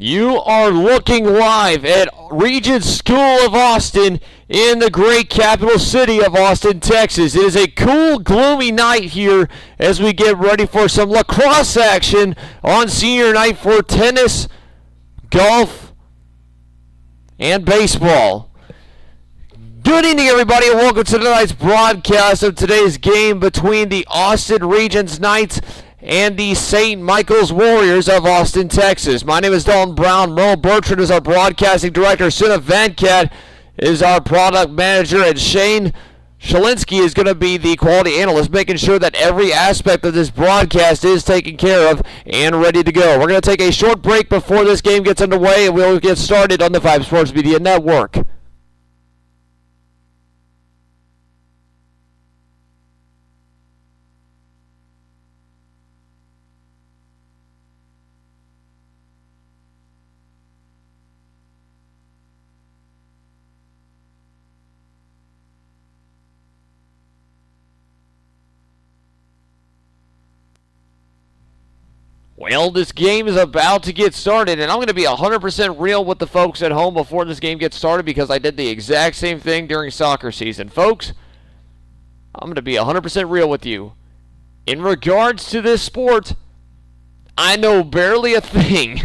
You are looking live at Regents School of Austin in the great capital city of Austin, Texas. It is a cool, gloomy night here as we get ready for some lacrosse action on senior night for tennis, golf, and baseball. Good evening, everybody, and welcome to tonight's broadcast of today's game between the Austin Regents Knights and the St. Michael's Warriors of Austin, Texas. My name is Dalton Brown. Merle Bertrand is our broadcasting director. Suna Vancat is our product manager, and Shane Shalinsky is going to be the quality analyst, making sure that every aspect of this broadcast is taken care of and ready to go. We're going to take a short break before this game gets underway, and we'll get started on the Vype Sports Media Network. Well, this game is about to get started, and I'm going to be 100% real with the folks at home before this game gets started because I did the exact same thing during soccer season. Folks, I'm going to be 100% real with you. In regards to this sport, I know barely a thing.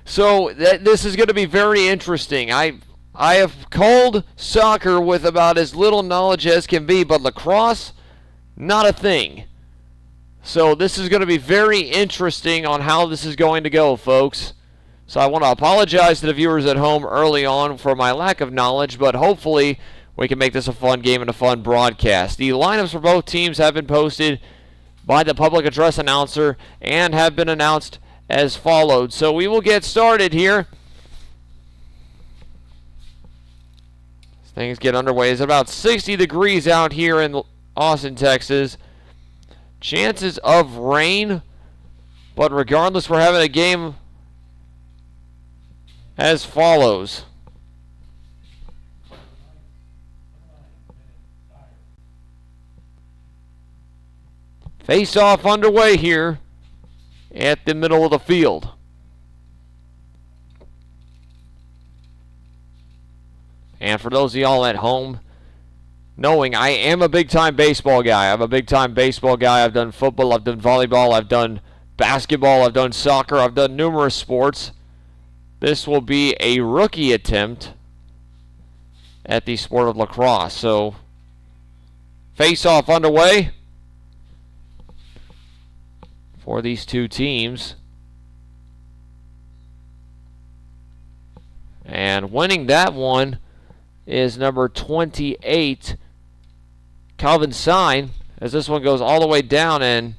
So this is going to be very interesting. I have called soccer with about as little knowledge as can be, but lacrosse, not a thing. So this is going to be very interesting on how this is going to go, folks. So I want to apologize to the viewers at home early on for my lack of knowledge, but hopefully we can make this a fun game and a fun broadcast. The lineups for both teams have been posted by the public address announcer and have been announced as followed. So we will get started here. As things get underway. It's about 60 degrees out here in Austin, Texas. Chances of rain, but regardless, we're having a game as follows. Face-off underway here at the middle of the field. And for those of y'all at home, knowing I am a big-time baseball guy. I'm a big-time baseball guy. I've done football, I've done volleyball, I've done basketball, I've done soccer, I've done numerous sports. This will be a rookie attempt at the sport of lacrosse. So, face-off underway for these two teams. And winning that one is number 28, Calvin Sign, as this one goes all the way down and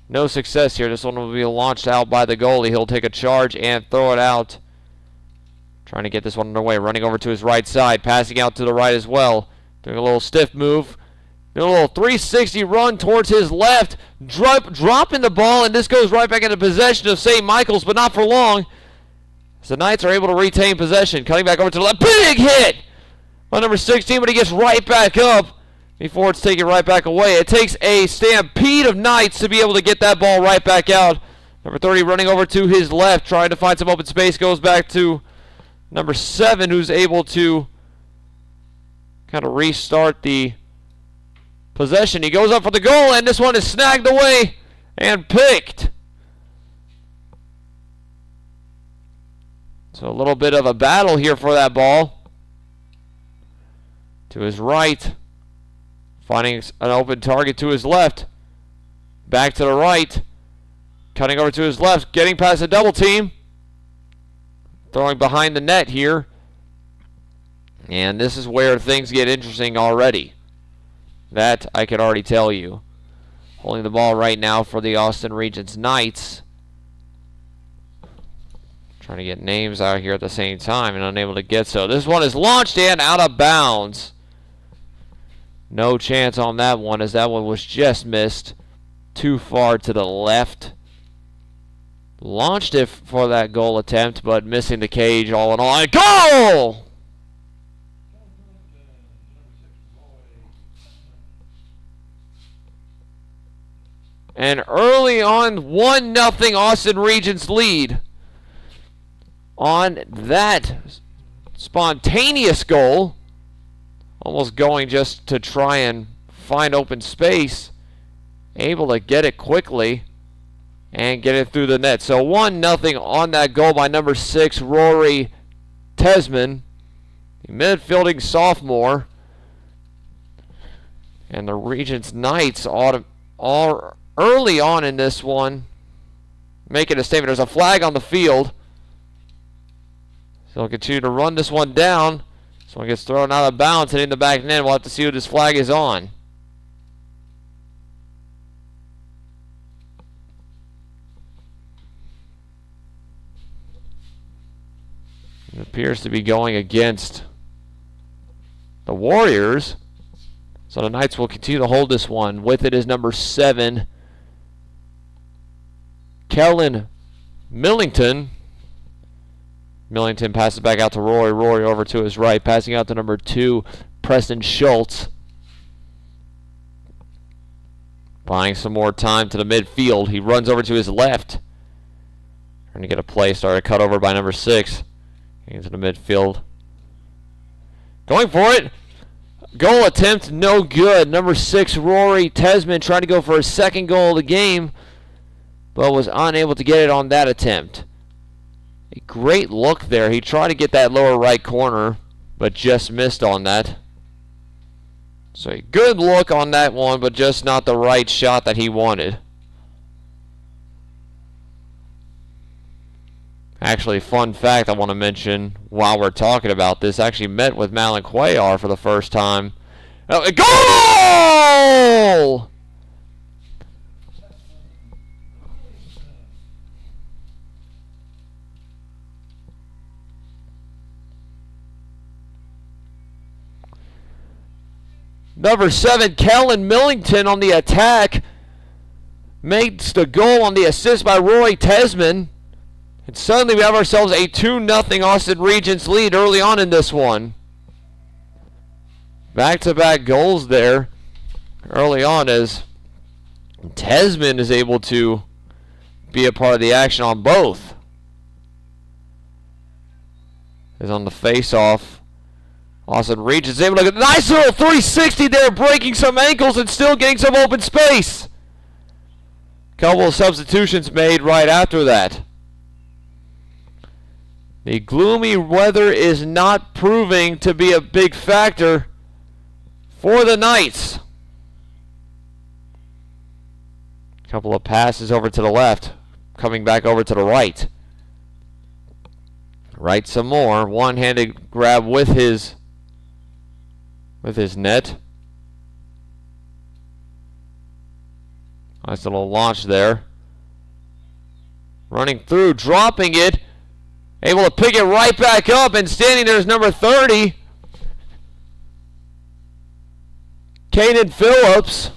no success here. This one will be launched out by the goalie. He'll take a charge and throw it out. Trying to get this one underway. Running over to his right side. Passing out to the right as well. Doing a little stiff move. Doing a little 360 run towards his left. Dropping the ball, and this goes right back into possession of St. Michael's, but not for long. As the Knights are able to retain possession. Cutting back over to the left. Big hit by number 16, but he gets right back up before it's taken right back away. It takes a stampede of Knights to be able to get that ball right back out. Number 30 running over to his left, trying to find some open space, goes back to number 7, who's able to kind of restart the possession. He goes up for the goal, and this one is snagged away and picked. So a little bit of a battle here for that ball. To his right, finding an open target to his left. Back to the right, cutting over to his left, getting past a double team. Throwing behind the net here. And this is where things get interesting already. That I can already tell you. Holding the ball right now for the Austin Regents Knights. Trying to get names out here at the same time and unable to get so. This one is launched and out of bounds. No chance on that one, as that one was just missed too far to the left. Launched it for that goal attempt, but missing the cage all in all. And goal! And early on, 1-0 Austin Regents lead. on that spontaneous goal. Almost going just to try and find open space. Able to get it quickly and get it through the net. So 1-0 on that goal by number 6, Rory Tesman, the midfielding sophomore. And the Regents Knights are early on in this one making a statement. There's a flag on the field. So they'll continue to run this one down. This one gets thrown out of bounds, hitting the back net. We'll have to see who this flag is on. It appears to be going against the Warriors. So the Knights will continue to hold this one. With it is number 7, Kellen Millington. Millington passes back out to Rory. Rory over to his right, passing out to number 2, Preston Schultz. Buying some more time to the midfield. He runs over to his left. Trying to get a play started, cut over by number 6. Into the midfield. Going for it. Goal attempt, no good. Number 6, Rory Tesman, trying to go for his second goal of the game, but was unable to get it on that attempt. A great look there. He tried to get that lower right corner, but just missed on that. So a good look on that one, but just not the right shot that he wanted. Actually, fun fact I want to mention while we're talking about this, I actually met with Malin Cuellar for the first time. Oh, a goal! Number 7, Kellen Millington on the attack. Makes the goal on the assist by Roy Tesman. And suddenly we have ourselves a 2-0 Austin Regents lead early on in this one. Back-to-back goals there early on as Tesman is able to be a part of the action on both. Is on the face-off. Austin Regents able to get a nice little 360 there, breaking some ankles and still getting some open space. Couple of substitutions made right after that. The gloomy weather is not proving to be a big factor for the Knights. Couple of passes over to the left, coming back over to the right. Right some more. One-handed grab with his net. Nice little launch there. Running through, dropping it. Able to pick it right back up, and standing there is number 30. Caden Phillips.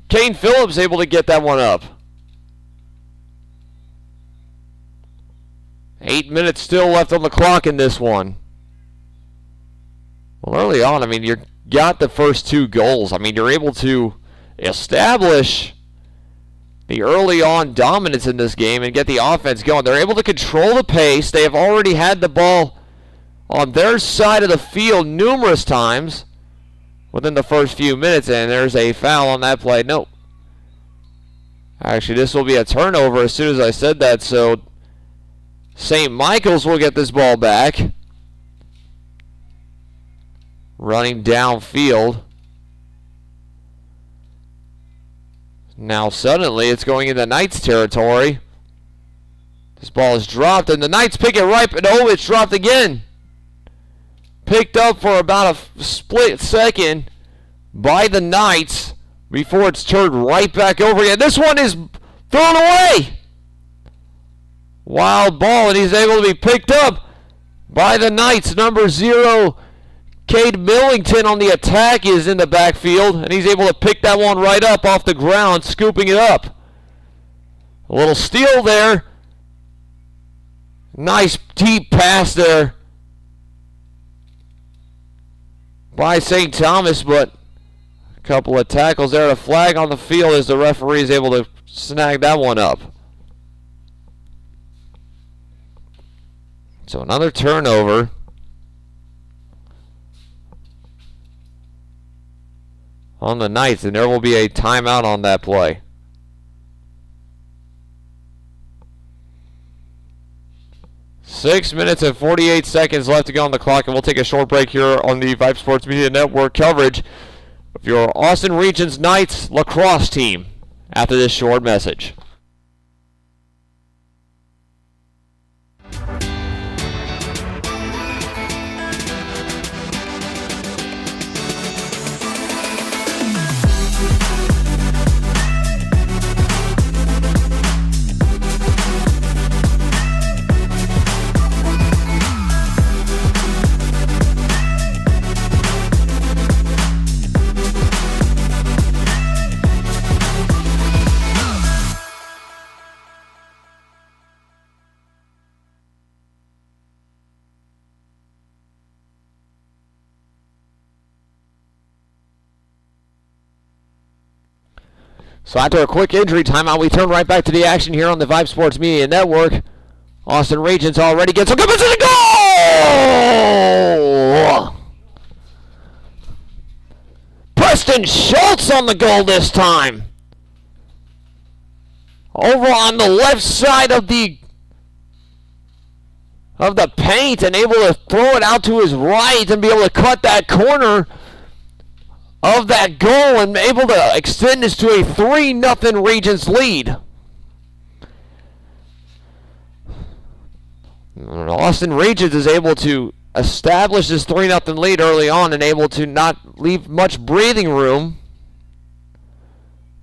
Kane Phillips able to get that one up. 8 minutes still left on the clock in this one. Well, early on, I mean, you got the first 2 goals. I mean, you're able to establish the early on dominance in this game and get the offense going. They're able to control the pace. They have already had the ball on their side of the field numerous times within the first few minutes, and there's a foul on that play. Nope. Actually, this will be a turnover as soon as I said that, so St. Michael's will get this ball back. Running downfield. Now suddenly it's going into Knights territory. This ball is dropped and the Knights pick it right, but oh, it's dropped again. Picked up for about a split second by the Knights before it's turned right back over again. This one is thrown away. Wild ball, and he's able to be picked up by the Knights. Number 0, Cade Millington on the attack is in the backfield, and he's able to pick that one right up off the ground, scooping it up. A little steal there. Nice deep pass there by St. Thomas, but a couple of tackles there. A flag on the field as the referee is able to snag that one up. So another turnover. On the Knights, and there will be a timeout on that play. Six minutes and 48 seconds left to go on the clock, and we'll take a short break here on the Vype Sports Media Network coverage of your Austin Regents Knights lacrosse team after this short message. So after a quick injury timeout, we turn right back to the action here on the Vype Sports Media Network. Austin Regents already gets a good position. Goal! Preston Schultz on the goal this time. Over on the left side of the paint, and able to throw it out to his right and be able to cut that corner of that goal and able to extend this to a 3-0 Regents lead. Austin Regents is able to establish this 3-0 lead early on and able to not leave much breathing room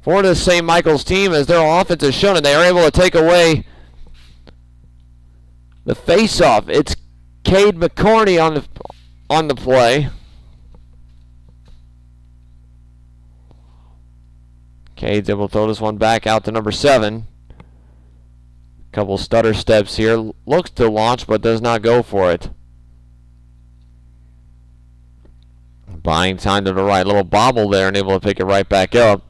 for the St. Michael's team as their offense has shown, and they are able to take away the face-off. It's Cade McCarney on the play. Cade's able to throw this one back out to number 7. Couple stutter steps here. Looks to launch, but does not go for it. Buying time to the right. Little bobble there and able to pick it right back up.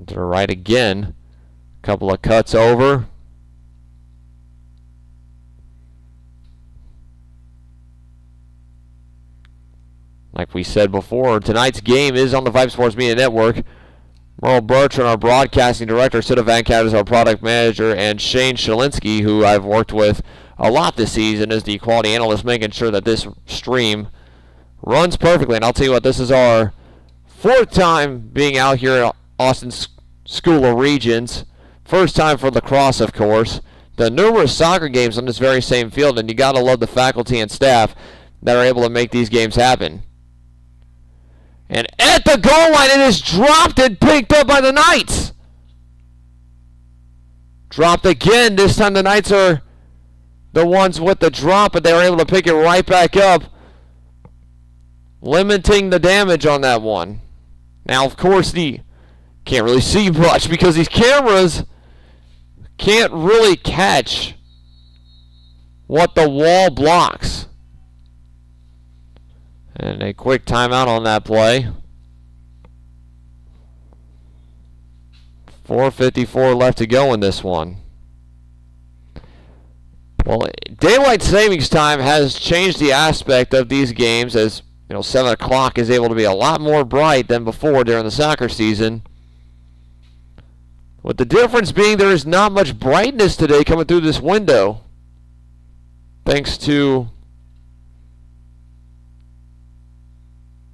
To the right again. Couple of cuts over. Like we said before, tonight's game is on the Vype Sports Media Network. Merle Bertrand, our broadcasting director, Siddha Vankat is our product manager, and Shane Shalinsky, who I've worked with a lot this season, is the quality analyst, making sure that this stream runs perfectly. And I'll tell you what, this is our 4th time being out here at Austin School of Regents. First time for lacrosse, of course. The numerous soccer games on this very same field, and you got to love the faculty and staff that are able to make these games happen. And at the goal line, it is dropped and picked up by the Knights. Dropped again. This time the Knights are the ones with the drop, but they were able to pick it right back up, limiting the damage on that one. Now, of course, can't really see much because these cameras can't really catch what the wall blocks. And a quick timeout on that play. 4:54 left to go in this one. Well, daylight savings time has changed the aspect of these games, as 7 o'clock is able to be a lot more bright than before during the soccer season. With the difference being there is not much brightness today coming through this window, thanks to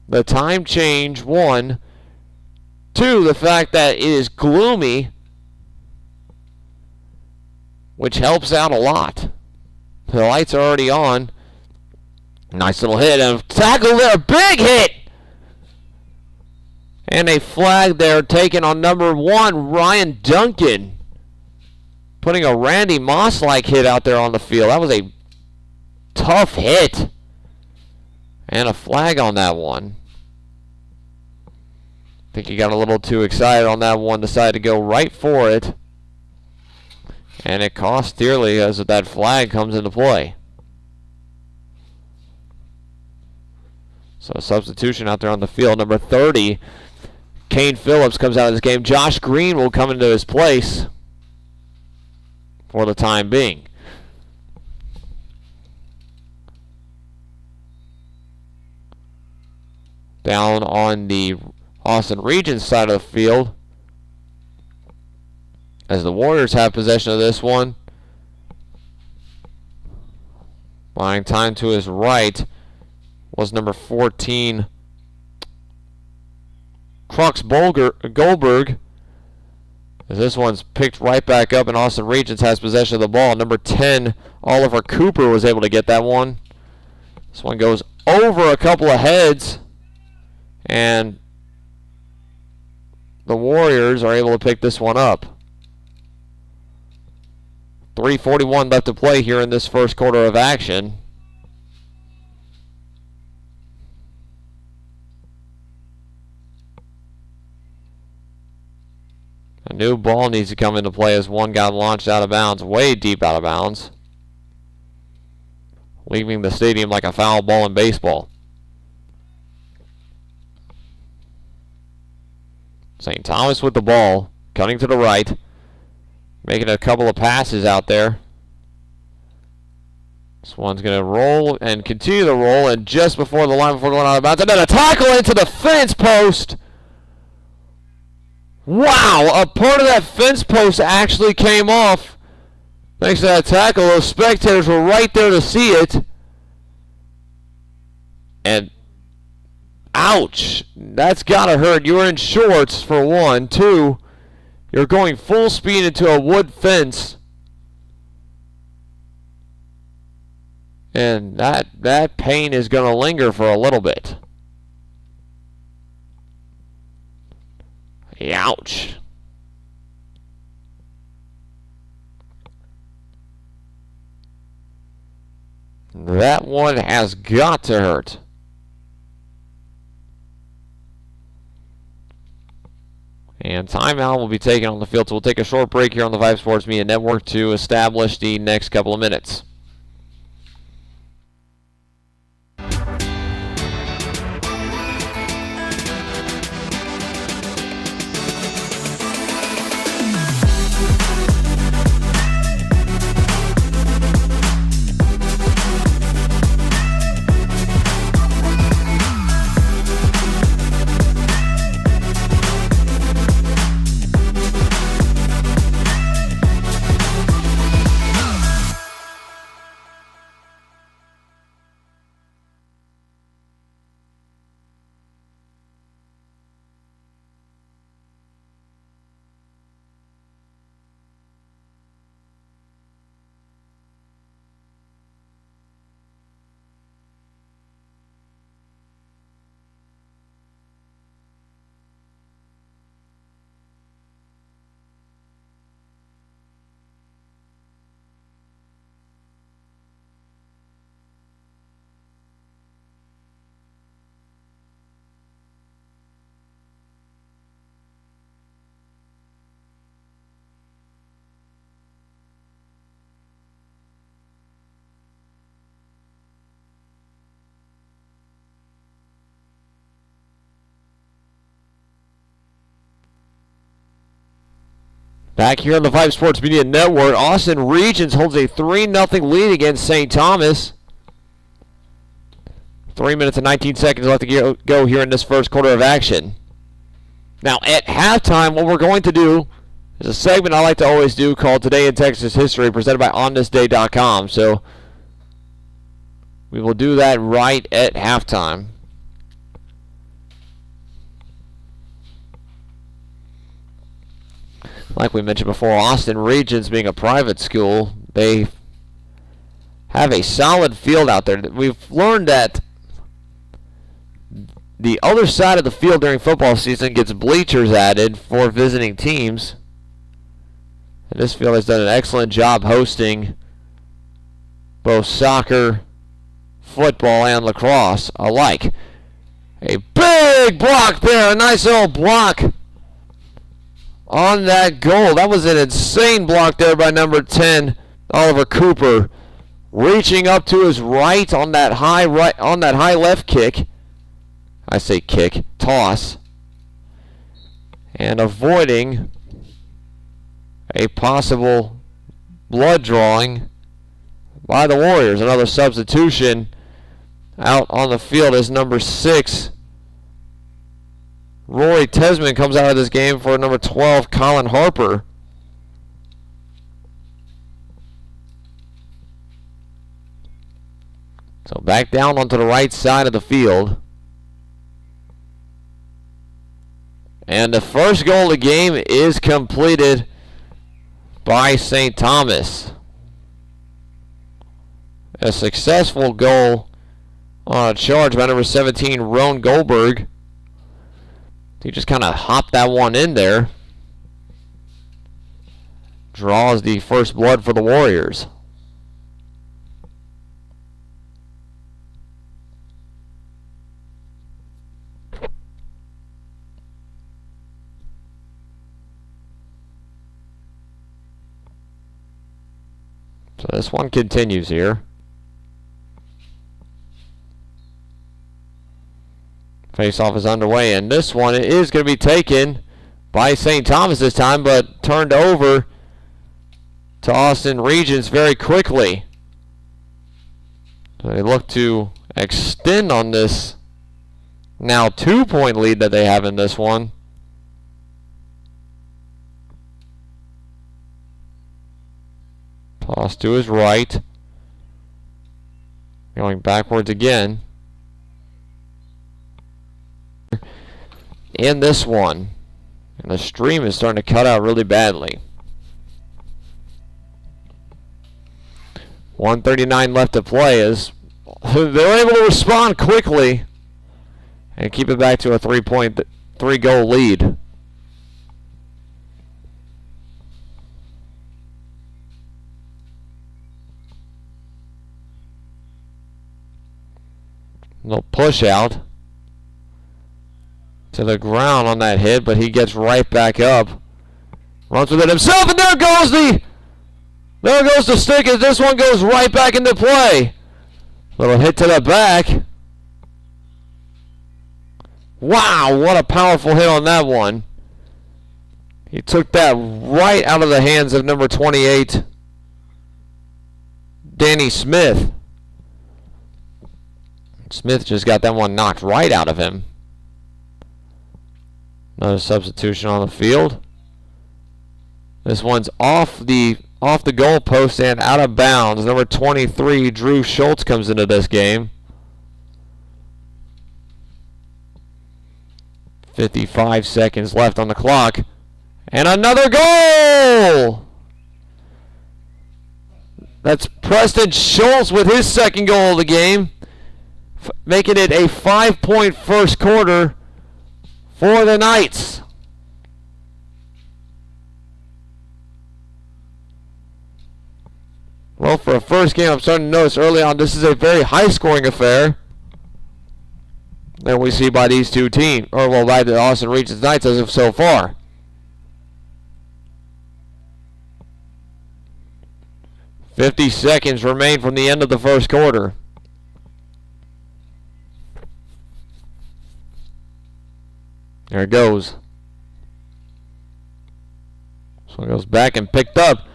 the time change, 1. 2, the fact that it is gloomy, which helps out a lot. The lights are already on. Nice little hit and a tackle there, big hit! And a flag there taken on number 1, Ryan Duncan. Putting a Randy Moss-like hit out there on the field. That was a tough hit. And a flag on that one. I think he got a little too excited on that one. Decided to go right for it. And it cost dearly as that flag comes into play. So a substitution out there on the field. Number 30, Kane Phillips, comes out of this game. Josh Green will come into his place for the time being. Down on the Austin Regents side of the field, as the Warriors have possession of this one. Buying time to his right was number 14, Crux Goldberg. As this one's picked right back up, and Austin Regents has possession of the ball. Number 10, Oliver Cooper, was able to get that one. This one goes over a couple of heads, and the Warriors are able to pick this one up. 3:41 left to play here in this first quarter of action. A new ball needs to come into play as one got launched out of bounds, way deep out of bounds, leaving the stadium like a foul ball in baseball. St. Thomas with the ball, cutting to the right, making a couple of passes out there. This one's going to roll and continue to roll, and just before the line before going out of bounds, and then a tackle into the fence post. Wow, a part of that fence post actually came off. Thanks to that tackle, those spectators were right there to see it. And ouch, that's got to hurt. You were in shorts for one. Two, you're going full speed into a wood fence. And that pain is going to linger for a little bit. Ouch. That one has got to hurt. And timeout will be taken on the field, so we'll take a short break here on the Vype Sports Media Network to establish the next couple of minutes. Back here on the Vype Sports Media Network, Austin Regents holds a 3-0 lead against St. Thomas. 3 minutes and 19 seconds left to go here in this first quarter of action. Now, at halftime, what we're going to do is a segment I like to always do called Today in Texas History, presented by OnThisDay.com. So we will do that right at halftime. Like we mentioned before, Austin Regents being a private school, they have a solid field out there. We've learned that the other side of the field during football season gets bleachers added for visiting teams. And this field has done an excellent job hosting both soccer, football, and lacrosse alike. A big block there, a nice little block on that goal. That was an insane block there by number 10, Oliver Cooper, reaching up to his right on that high left kick. I say kick, toss, and avoiding a possible blood drawing by the Warriors. Another substitution out on the field is number 6. Roy Tesman comes out of this game for number 12, Colin Harper. So back down onto the right side of the field. And the first goal of the game is completed by St. Thomas. A successful goal on a charge by number 17, Roan Goldberg. He just kind of hopped that one in there. Draws the first blood for the Warriors. So this one continues here. Face-off is underway, and this one is going to be taken by St. Thomas this time, but turned over to Austin Regents very quickly. So they look to extend on this now 2-point lead that they have in this one. Toss to his right. Going backwards again. In this one. And the stream is starting to cut out really badly. 1:39 left to play as they're able to respond quickly and keep it back to a 3-goal lead. Little push out to the ground on that hit, but he gets right back up. Runs with it himself, and there goes the stick as this one goes right back into play. Little hit to the back. Wow, what a powerful hit on that one. He took that right out of the hands of number 28, Danny Smith. Smith just got that one knocked right out of him. Another substitution on the field. This one's off the goal post and out of bounds. Number 23, Drew Schultz, comes into this game. 55 seconds left on the clock. And another goal! That's Preston Schultz with his second goal of the game, making it a 5-point first quarter for the Knights. Well, for a first game, I'm starting to notice early on this is a very high-scoring affair that we see by these two teams, or well, by the Austin Regents Knights as of so far. "50 seconds remain from the end of the first quarter. There it goes. So it goes back and picked up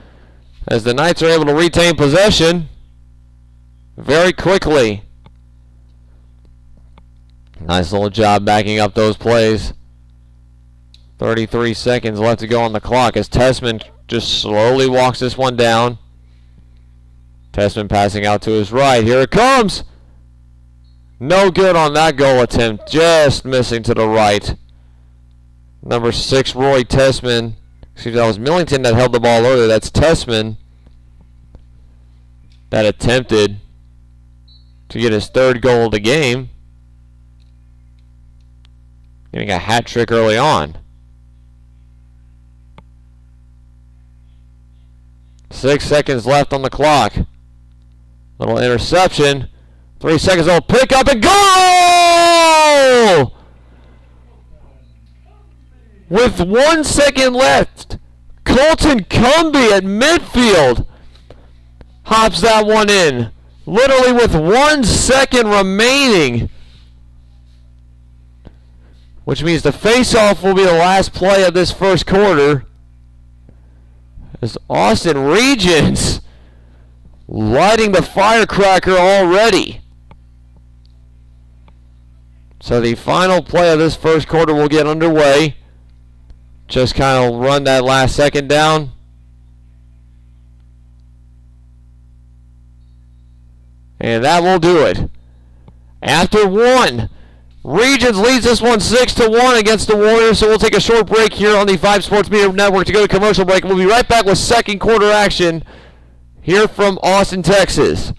as the Knights are able to retain possession very quickly. Nice little job backing up those plays. 33 seconds left to go on the clock as Tessman just slowly walks this one down. Tessman passing out to his right. Here it comes. No good on that goal attempt. Just missing to the right. Number 6, Roy Tessman. Excuse me, that was Millington that held the ball earlier. That's Tessman that attempted to get his third goal of the game. Getting a hat trick early on. 6 seconds left on the clock. Little interception. 3 seconds, little pick up and goal! With 1 second left, Colton Cumby at midfield hops that one in. Literally with 1 second remaining. Which means the face-off will be the last play of this first quarter. This Austin Regents lighting the firecracker already. So the final play of this first quarter will get underway. Just kind of run that last second down. And that will do it. After one, Regents leads this one 6-1 against the Warriors. So we'll take a short break here on the Vype Sports Media Network to go to commercial break. We'll be right back with second quarter action here from Austin, Texas.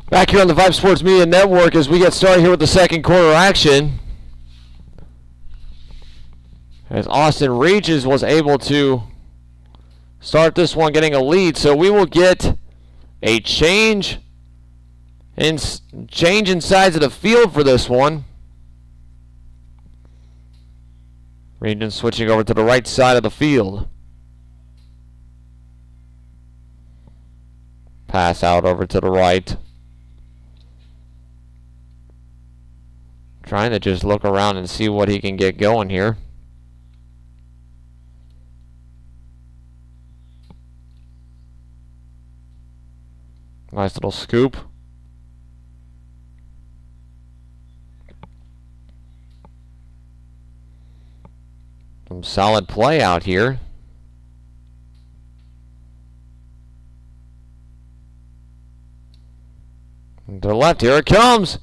Back here on the Vype Sports Media Network as we get started here with the second quarter action. As Austin Regents was able to start this one getting a lead. So we will get a change in sides of the field for this one. Regents switching over to the right side of the field. Pass out over to the right. Trying to just look around and see what he can get going here. Nice little scoop. Some solid play out here. To the left, here it comes.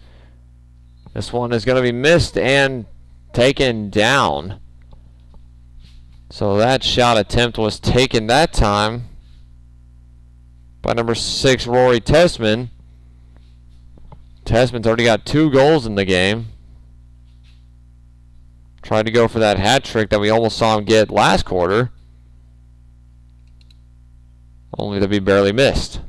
This one is going to be missed and taken down. So that shot attempt was taken that time by number 6, Rory Tessman. Tessman's already got 2 goals in the game. Tried to go for that hat trick that we almost saw him get last quarter, only to be barely missed.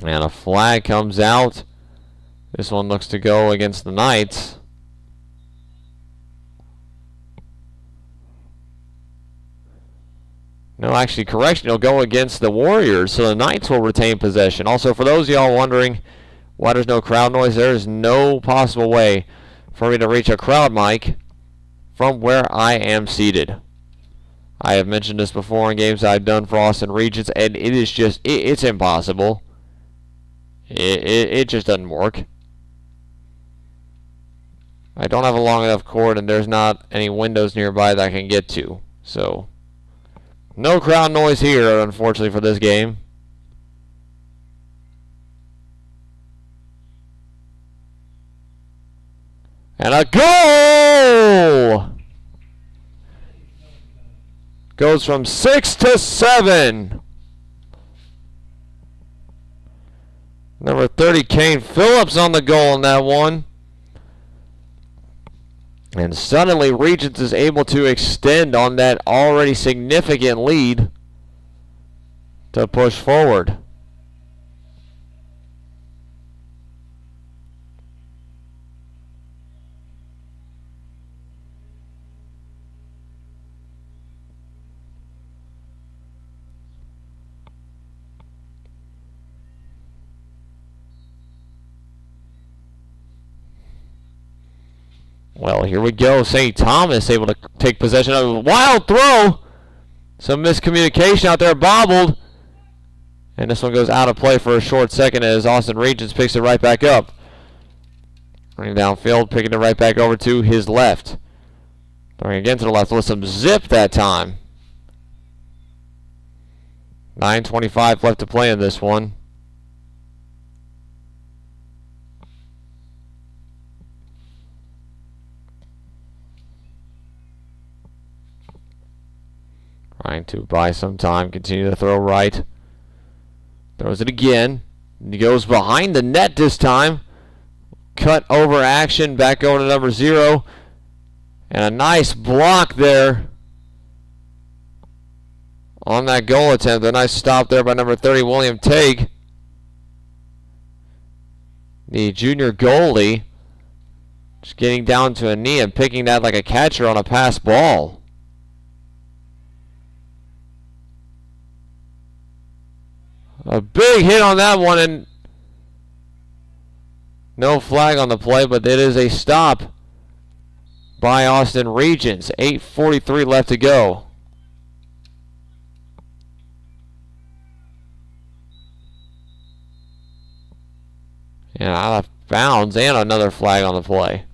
And a flag comes out. This one looks to go against the Knights. No, actually, correction, it'll go against the Warriors, so the Knights will retain possession. Also, for those of y'all wondering, Why there's no crowd noise? There is no possible way for me to reach a crowd mic from where I am seated. I have mentioned this before in games I've done for Austin Regents, and it is just, it's impossible. It just doesn't work. I don't have a long enough cord, and there's not any windows nearby that I can get to. So, no crowd noise here, unfortunately, for this game. And a goal! Goes from 6 to 7. Number 30, Kane Phillips on the goal in that one. And suddenly Regents is able to extend on that already significant lead to push forward. Well, here we go. St. Thomas able to take possession of a wild throw. Some miscommunication out there, bobbled. And this one goes out of play for a short second as Austin Regents picks it right back up. Running downfield, picking it right back over to his left. Throwing again to the left with some zip that time. 9:25 left to play in this one. Trying to buy some time, continue to throw right. Throws it again. He goes behind the net this time. Cut over action, back over to number 0. And a nice block there on that goal attempt. A nice stop there by number 30, William Tague. The junior goalie just getting down to a knee and picking that like a catcher on a pass ball. A big hit on that one, and no flag on the play, but it is a stop by Austin Regents. 8:43 left to go. And out of bounds, and another flag on the play.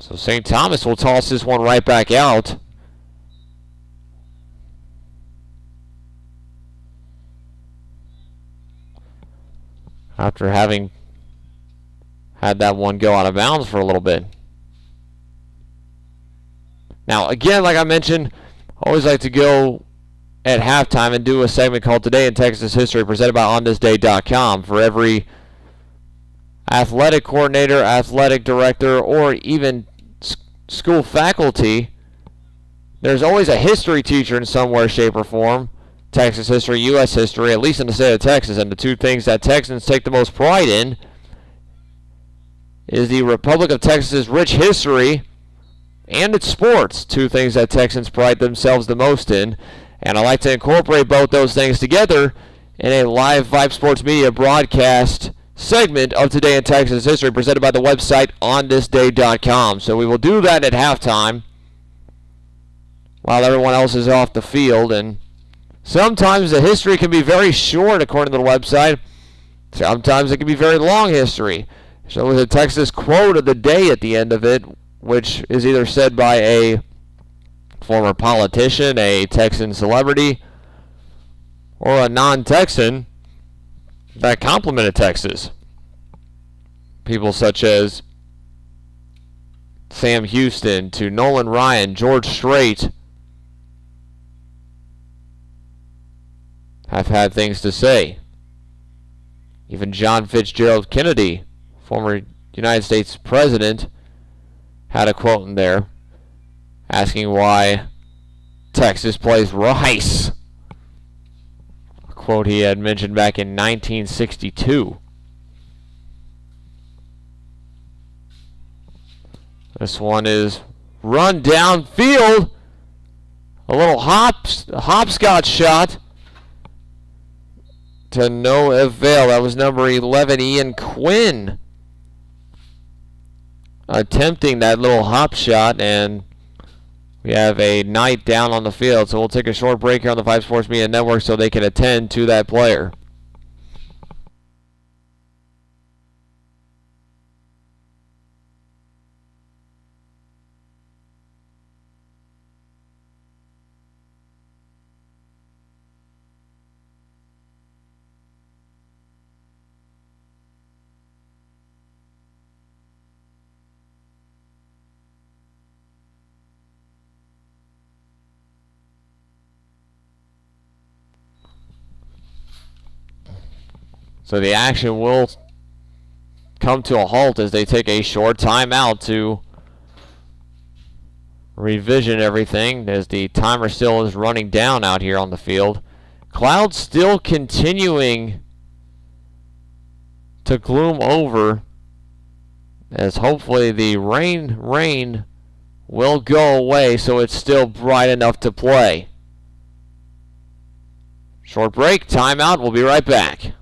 So St. Thomas will toss this one right back out. After having had that one go out of bounds for a little bit. Now, again, like I mentioned, I always like to go at halftime and do a segment called Today in Texas History, presented by onthisday.com. For every athletic coordinator, athletic director, or even school faculty, there's always a history teacher in some way, shape, or form. Texas history, U.S. history, at least in the state of Texas. And the two things that Texans take the most pride in is the Republic of Texas's rich history and its sports. Two things that Texans pride themselves the most in. And I like to incorporate both those things together in a live Vype Sports Media broadcast segment of Today in Texas History, presented by the website onthisday.com. So we will do that at halftime while everyone else is off the field. And sometimes the history can be very short, according to the website. Sometimes it can be very long history. So with a Texas quote of the day at the end of it, which is either said by a former politician, a Texan celebrity, or a non-Texan that complimented Texas. People such as Sam Houston to Nolan Ryan, George Strait have had things to say. Even John Fitzgerald Kennedy, former United States president, had a quote in there asking why Texas plays Rice. A quote he had mentioned back in 1962. This one is run downfield. A little hopscotch shot to no avail. That was number 11, Ian Quinn, attempting that little hop shot, and we have a Knight down on the field. So we'll take a short break here on the Vype Sports Media Network so they can attend to that player. So the action will come to a halt as they take a short timeout to revision everything as the timer still is running down out here on the field. Clouds still continuing to gloom over as hopefully the rain will go away so it's still bright enough to play. Short break, timeout, we'll be right back.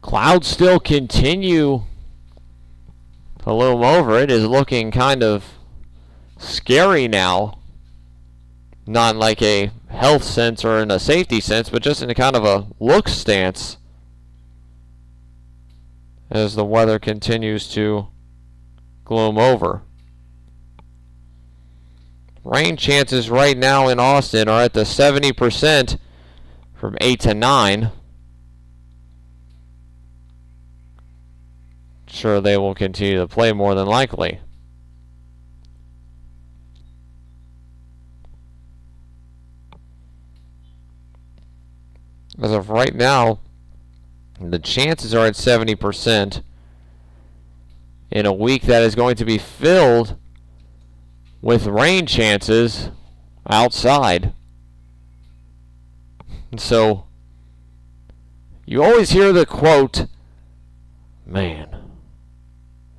Clouds still continue to loom over. It is looking kind of scary now. Not in like a health sense or in a safety sense, but just in a kind of a look stance as the weather continues to gloom over. Rain chances right now in Austin are at the 70% from 8 to 9. Sure, they will continue to play more than likely. As of right now, the chances are at 70% in a week that is going to be filled with rain chances outside. And so you always hear the quote, "Man,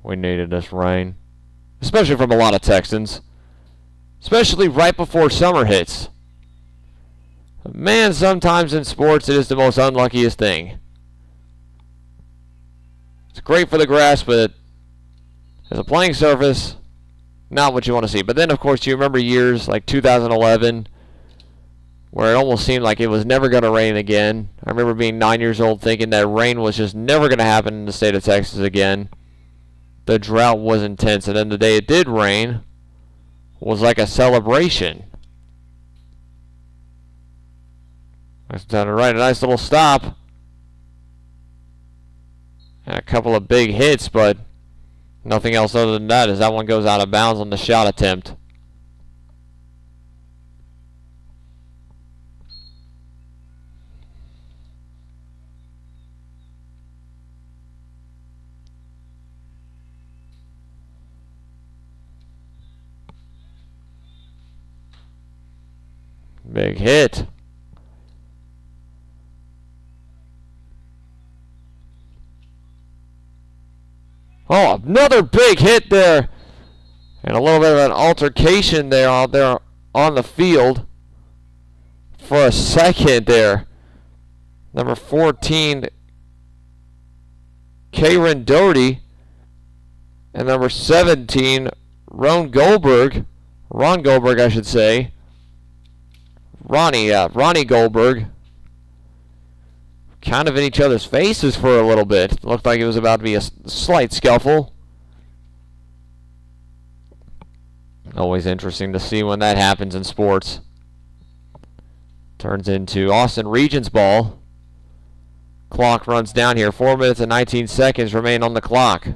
we needed this rain," especially from a lot of Texans, especially right before summer hits. Man, sometimes in sports it is the most unluckiest thing. It's great for the grass, but as a playing surface, not what you want to see. But then, of course, you remember years like 2011 where it almost seemed like it was never going to rain again. I remember being 9 years old thinking that rain was just never going to happen in the state of Texas again. The drought was intense, and then the day it did rain was like a celebration. That's done it right. A nice little stop. And a couple of big hits, but Nothing else other than that as that one goes out of bounds on the shot attempt. Big hit. Oh, another big hit there. And a little bit of an altercation there out there on the field for a second there. Number 14, Karen Doty. And number 17, Ron Goldberg, I should say. Ronnie Goldberg. Kind of in each other's faces for a little bit. Looked like it was about to be a slight scuffle. Always interesting to see when that happens in sports. Turns into Austin Regents ball. Clock runs down here. 4 minutes and 19 seconds remain on the clock.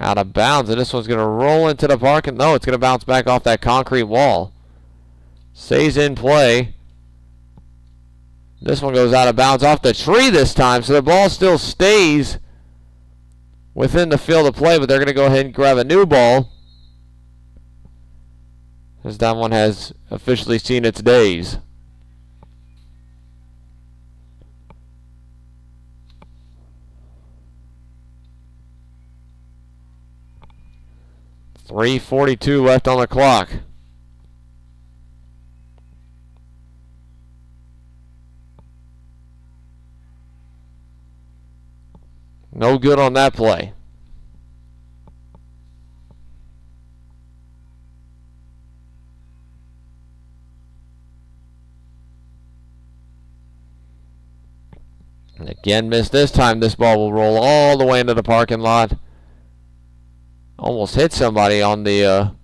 Out of bounds, and this one's going to roll into the park. And no, it's going to bounce back off that concrete wall. Stays in play. This one goes out of bounds off the tree this time, so the ball still stays within the field of play, but they're going to go ahead and grab a new ball, as that one has officially seen its days. .342 left on the clock. No good on that play. And again, missed this time. This ball will roll all the way into the parking lot. Almost hit somebody on the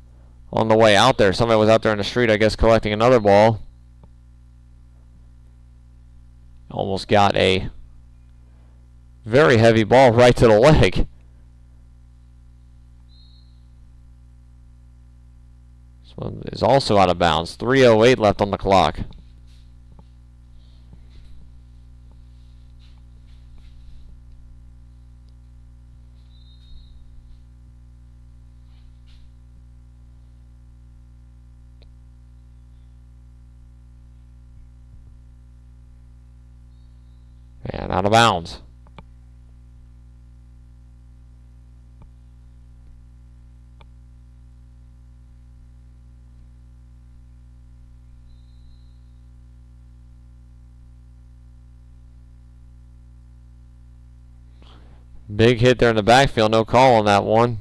way out there. Somebody was out there in the street, I guess, collecting another ball. Almost got a very heavy ball right to the leg. This one is also out of bounds. 3:08 left on the clock. And out of bounds. Big hit there in the backfield. No call on that one.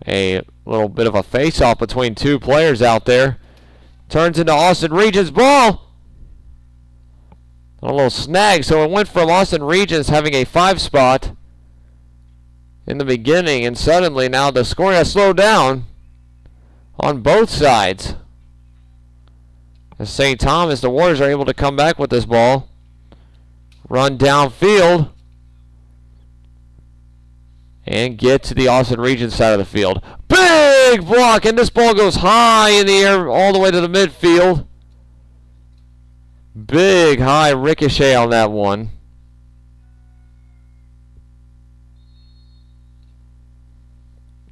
A little bit of a face-off between two players out there. Turns into Austin Regents' ball. A little snag, so it went from Austin Regents having a 5 spot in the beginning, and suddenly now the scoring has slowed down on both sides. As St. Thomas, the Warriors are able to come back with this ball. Run downfield and get to the Austin Regents side of the field. Big block, and this ball goes high in the air all the way to the midfield. Big high ricochet on that one.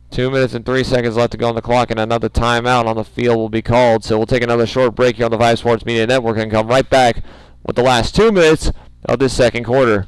Two minutes and 3 seconds left to go on the clock, and another timeout on the field will be called. So we'll take another short break here on the Vype Sports Media Network and come right back with the last 2 minutes of this second quarter.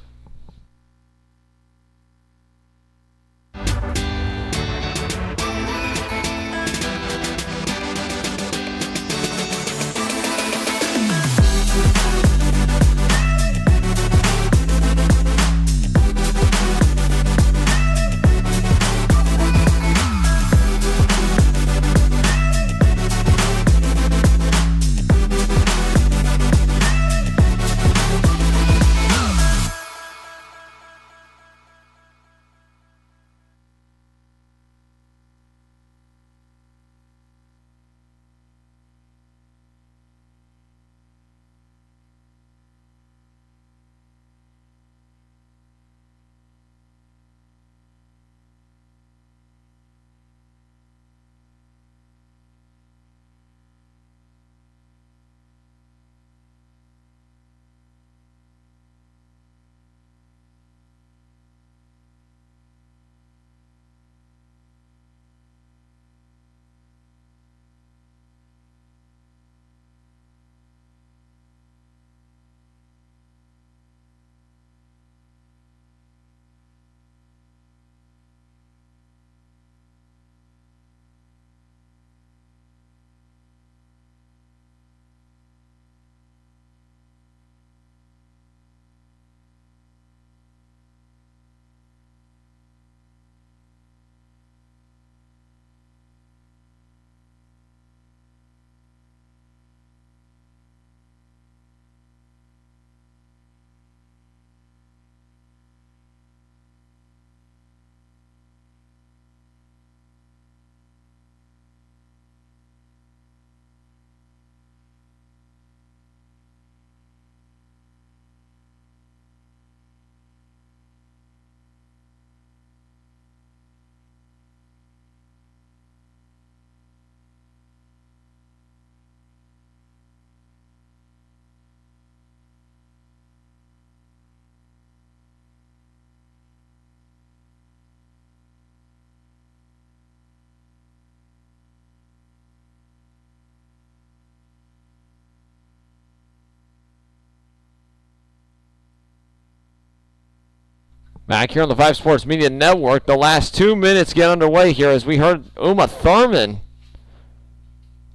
Back here on the Vype Sports Media Network, the last 2 minutes get underway here as we heard Uma Thurman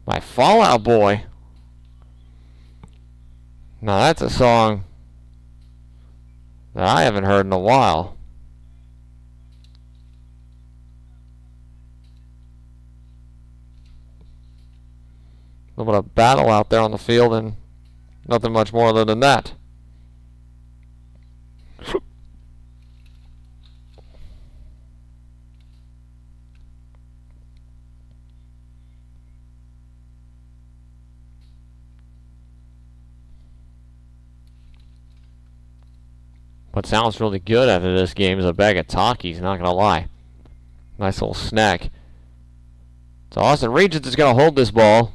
by Fall Out Boy. Now that's a song that I haven't heard in a while. A little bit of battle out there on the field and nothing much more other than that. What sounds really good after this game is a bag of Takis, not going to lie. Nice little snack. So Austin Regents is going to hold this ball.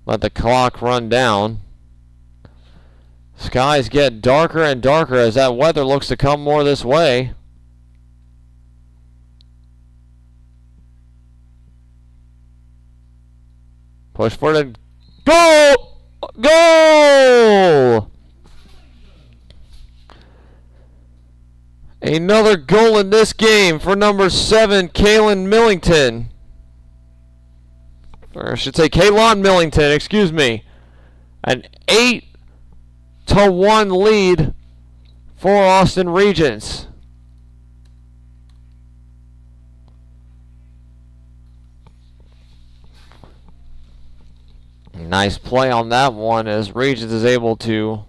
Let the clock run down. Skies get darker and darker as that weather looks to come more this way. Push for the goal! Goal! Another goal in this game for number 7, Kaylin Millington. Or I should say Kaylon Millington, excuse me. An 8-1 lead for Austin Regents. Nice play on that one as Regents is able to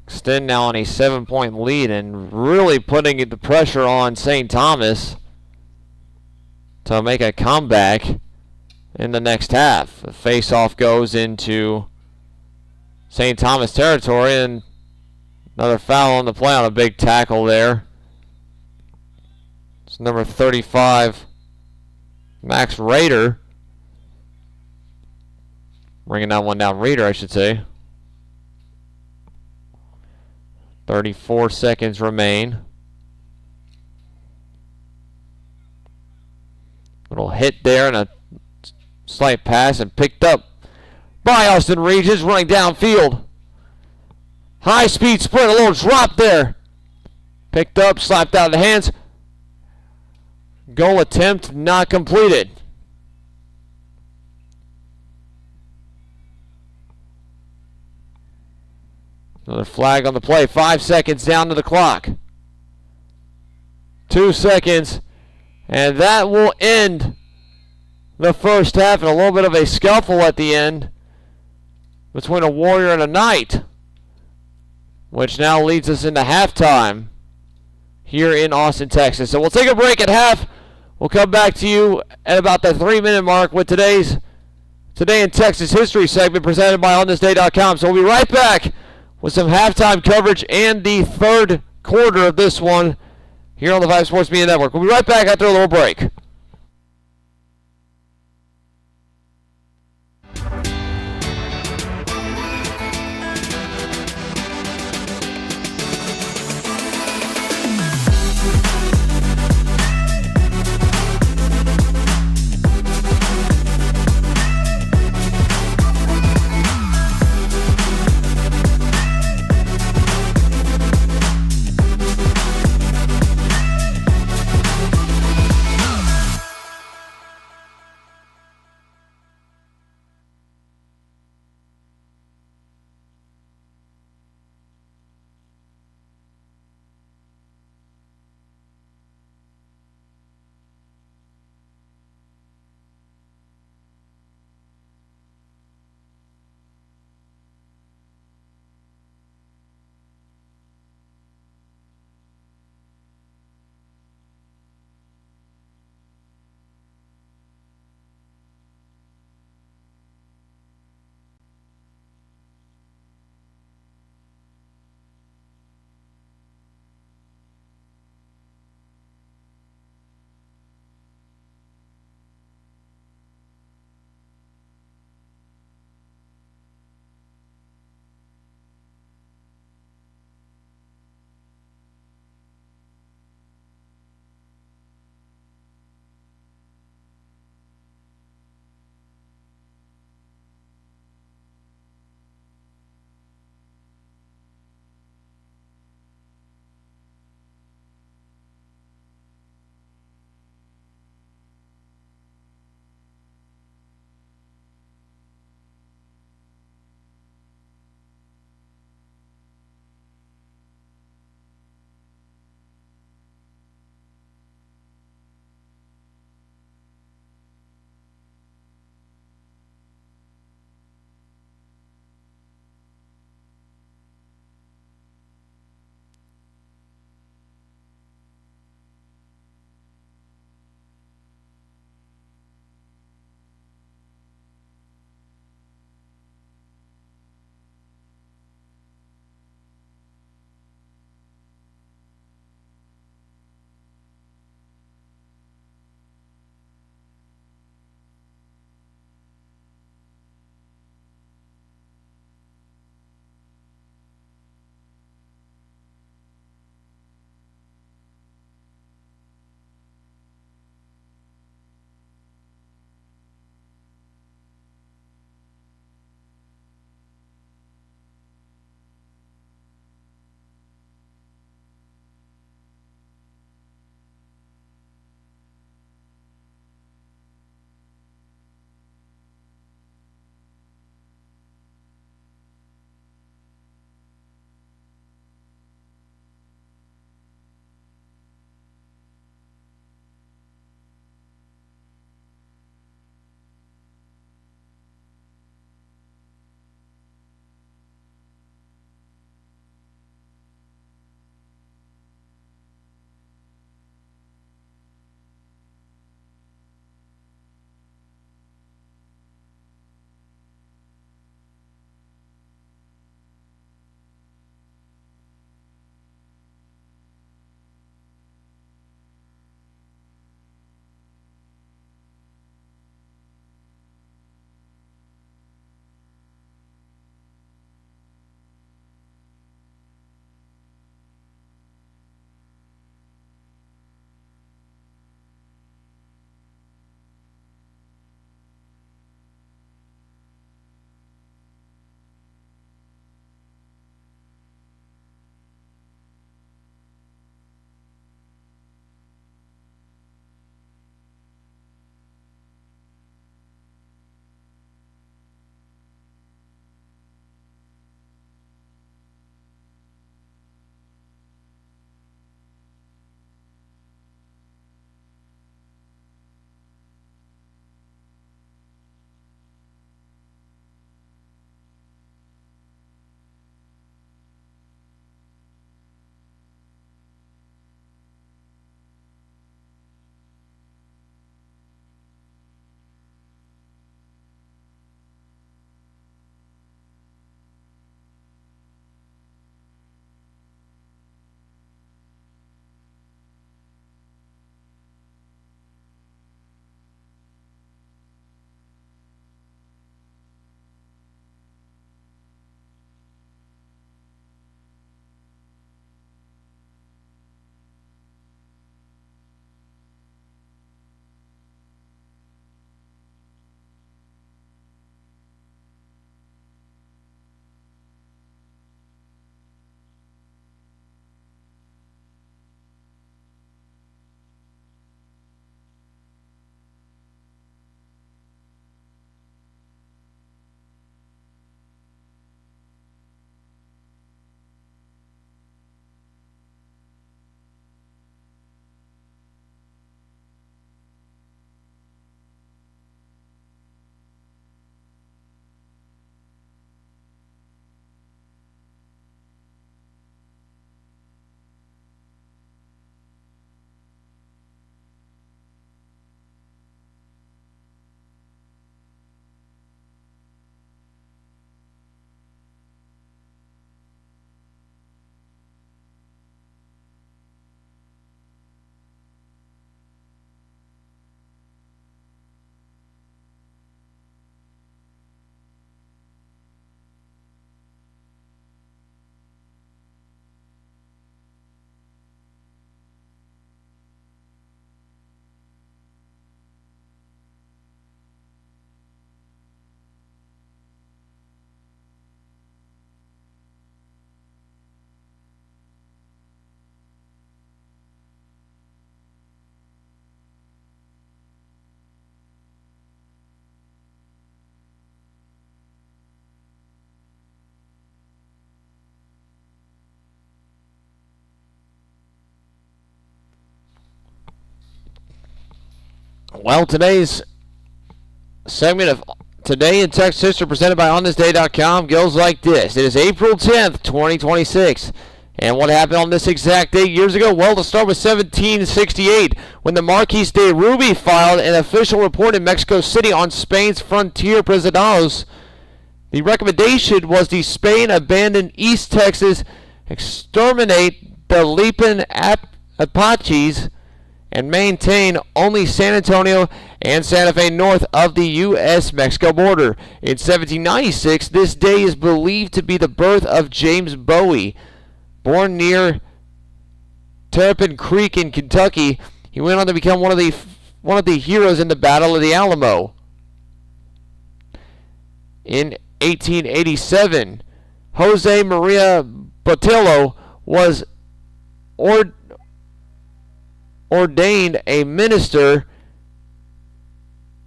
extend now on a 7-point lead and really putting the pressure on St. Thomas to make a comeback in the next half. The face-off goes into St. Thomas territory and another foul on the play on a big tackle there. It's number 35, Max Rader. Bringing that one down, Rader, I should say. 34 seconds remain. Little hit there and a slight pass and picked up by Austin Regents running downfield. High speed sprint, a little drop there. Picked up, slapped out of the hands. Goal attempt not completed. Another flag on the play. 5 seconds down to the clock. 2 seconds. And that will end the first half and a little bit of a scuffle at the end between a Warrior and a Knight, which now leads us into halftime here in Austin, Texas. So we'll take a break at half. We'll come back to you at about the 3-minute mark with today's Today in Texas History segment presented by OnThisDay.com. So we'll be right back with some halftime coverage and the third quarter of this one here on the Vype Sports Media Network. We'll be right back after a little break. Well, today's segment of Today in Texas History presented by OnThisDay.com goes like this. It is April 10th, 2026. And what happened on this exact date years ago? Well, to start with 1768, when the Marquis de Ruby filed an official report in Mexico City on Spain's frontier presidados. The recommendation was the Spain abandon East Texas, exterminate the Lipan Apaches, and maintain only San Antonio and Santa Fe north of the U.S.-Mexico border. In 1796, this day is believed to be the birth of James Bowie. Born near Terrapin Creek in Kentucky, he went on to become one of the heroes in the Battle of the Alamo. In 1887, Jose Maria Botello was ordained a minister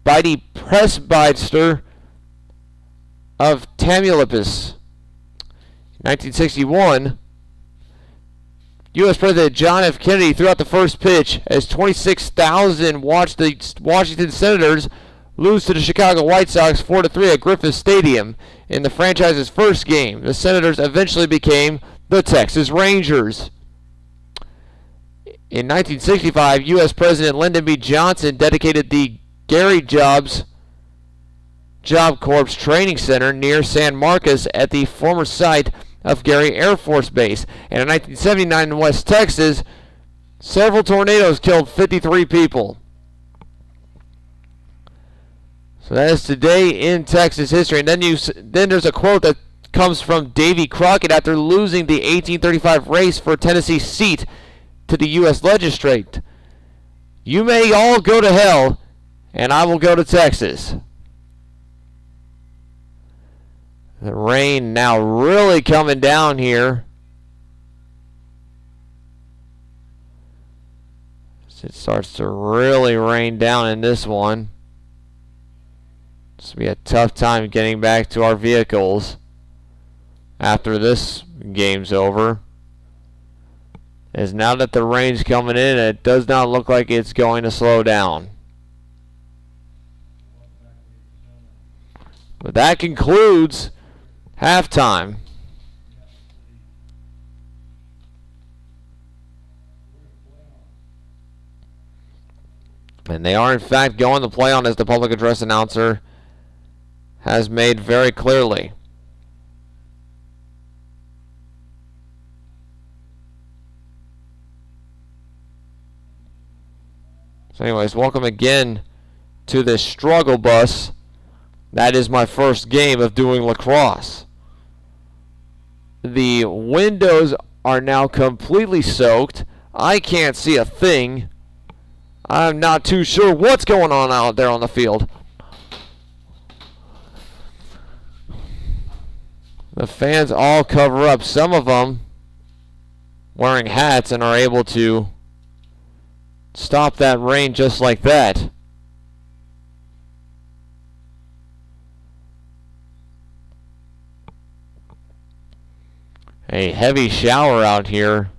by the presbyter of Tamaulipas. In 1961, U.S. President John F. Kennedy threw out the first pitch as 26,000 watched the Washington Senators lose to the Chicago White Sox 4-3 at Griffith Stadium in the franchise's first game. The Senators eventually became the Texas Rangers. In 1965, U.S. President Lyndon B. Johnson dedicated the Gary Job Corps Training Center near San Marcos at the former site of Gary Air Force Base. And in 1979 in West Texas, several tornadoes killed 53 people. So that is today in Texas history. And then there's a quote that comes from Davy Crockett after losing the 1835 race for Tennessee's seat to the U.S. legislate. You may all go to hell, and I will go to Texas. The rain now really coming down here. It starts to really rain down in this one. This will be a tough time getting back to our vehicles after this game's over. As now that the rain's coming in, it does not look like it's going to slow down. But that concludes halftime. And they are in fact going to play on, as the public address announcer has made very clearly. So anyways, welcome again to this struggle bus. That is my first game of doing lacrosse. The windows are now completely soaked. I can't see a thing. I'm not too sure what's going on out there on the field. The fans all cover up. Some of them wearing hats and are able to stop that rain just like that. A heavy shower out here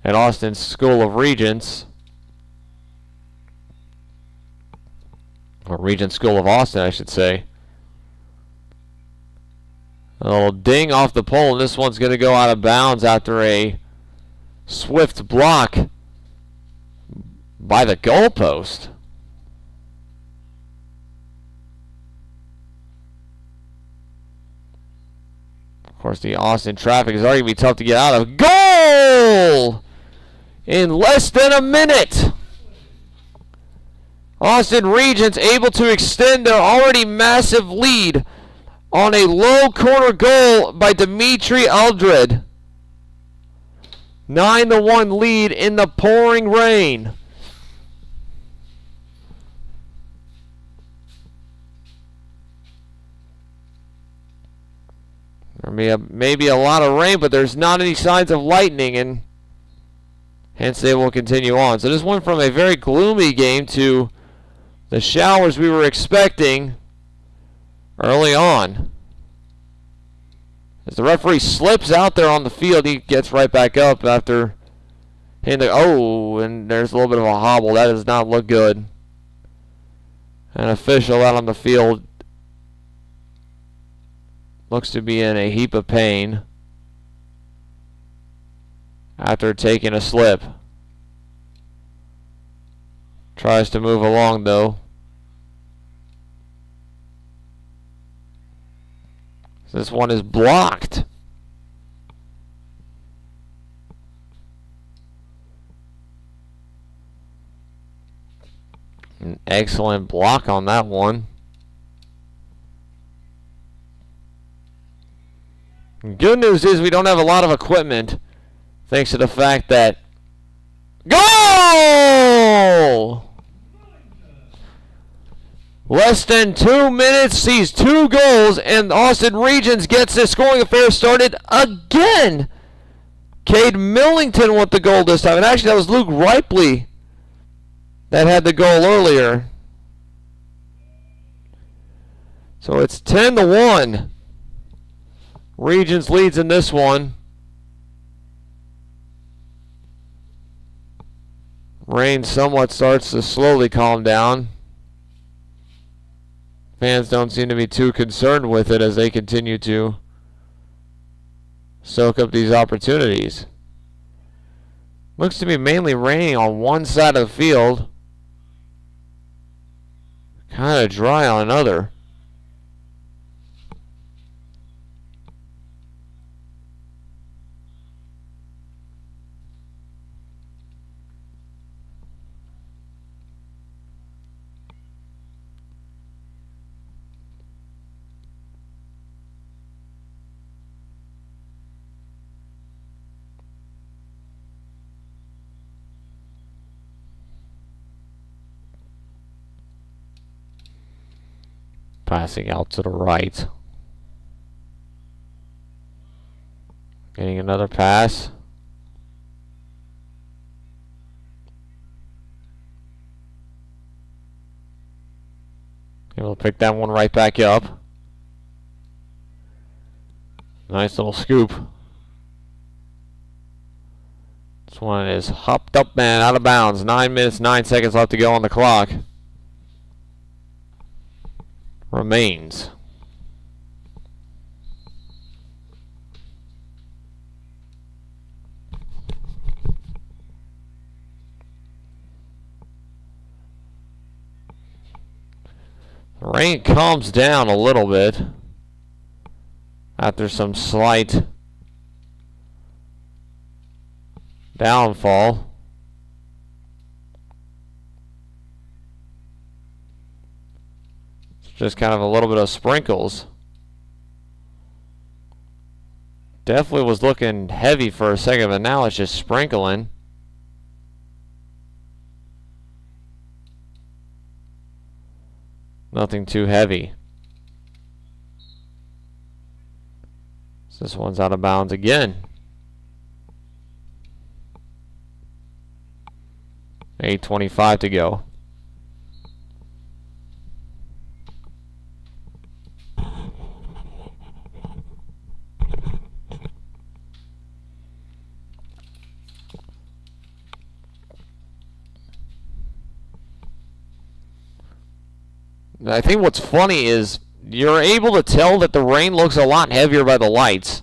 at Austin's School of Regents. Or Regents School of Austin, I should say. A little ding off the pole, and this one's going to go out of bounds after a swift block by the goalpost. Of course, the Austin traffic is already going to be tough to get out of. Goal! In less than a minute. Austin Regents able to extend their already massive lead on a low corner goal by Dimitri Aldred. 9-1 lead in the pouring rain. There may be a lot of rain, but there's not any signs of lightning, and hence they will continue on. So this went from a very gloomy game to the showers we were expecting early on. As the referee slips out there on the field, he gets right back up after hitting the... Oh, and there's a little bit of a hobble. That does not look good. An official out on the field looks to be in a heap of pain after taking a slip. Tries to move along though. This one is blocked. An excellent block on that one. Good news is we don't have a lot of equipment, thanks to the fact that goal! Less than 2 minutes sees 2 goals, and Austin Regents gets this scoring affair started again. Cade Millington with the goal this time, and actually that was Luke Ripley that had the goal earlier. So it's 10-1. Regents leads in this one. Rain somewhat starts to slowly calm down. Fans don't seem to be too concerned with it as they continue to soak up these opportunities. Looks to be mainly raining on one side of the field. Kind of dry on another. Passing out to the right. Getting another pass. Able to pick that one right back up. Nice little scoop. This one is hopped up and out of bounds. 9 minutes, 9 seconds left to go on the clock. Remains. The rain calms down a little bit after some slight downfall. Just kind of a little bit of sprinkles. Definitely was looking heavy for a second, but now it's just sprinkling. Nothing too heavy. So this one's out of bounds again. 8:25 to go. I think what's funny is you're able to tell that the rain looks a lot heavier by the lights,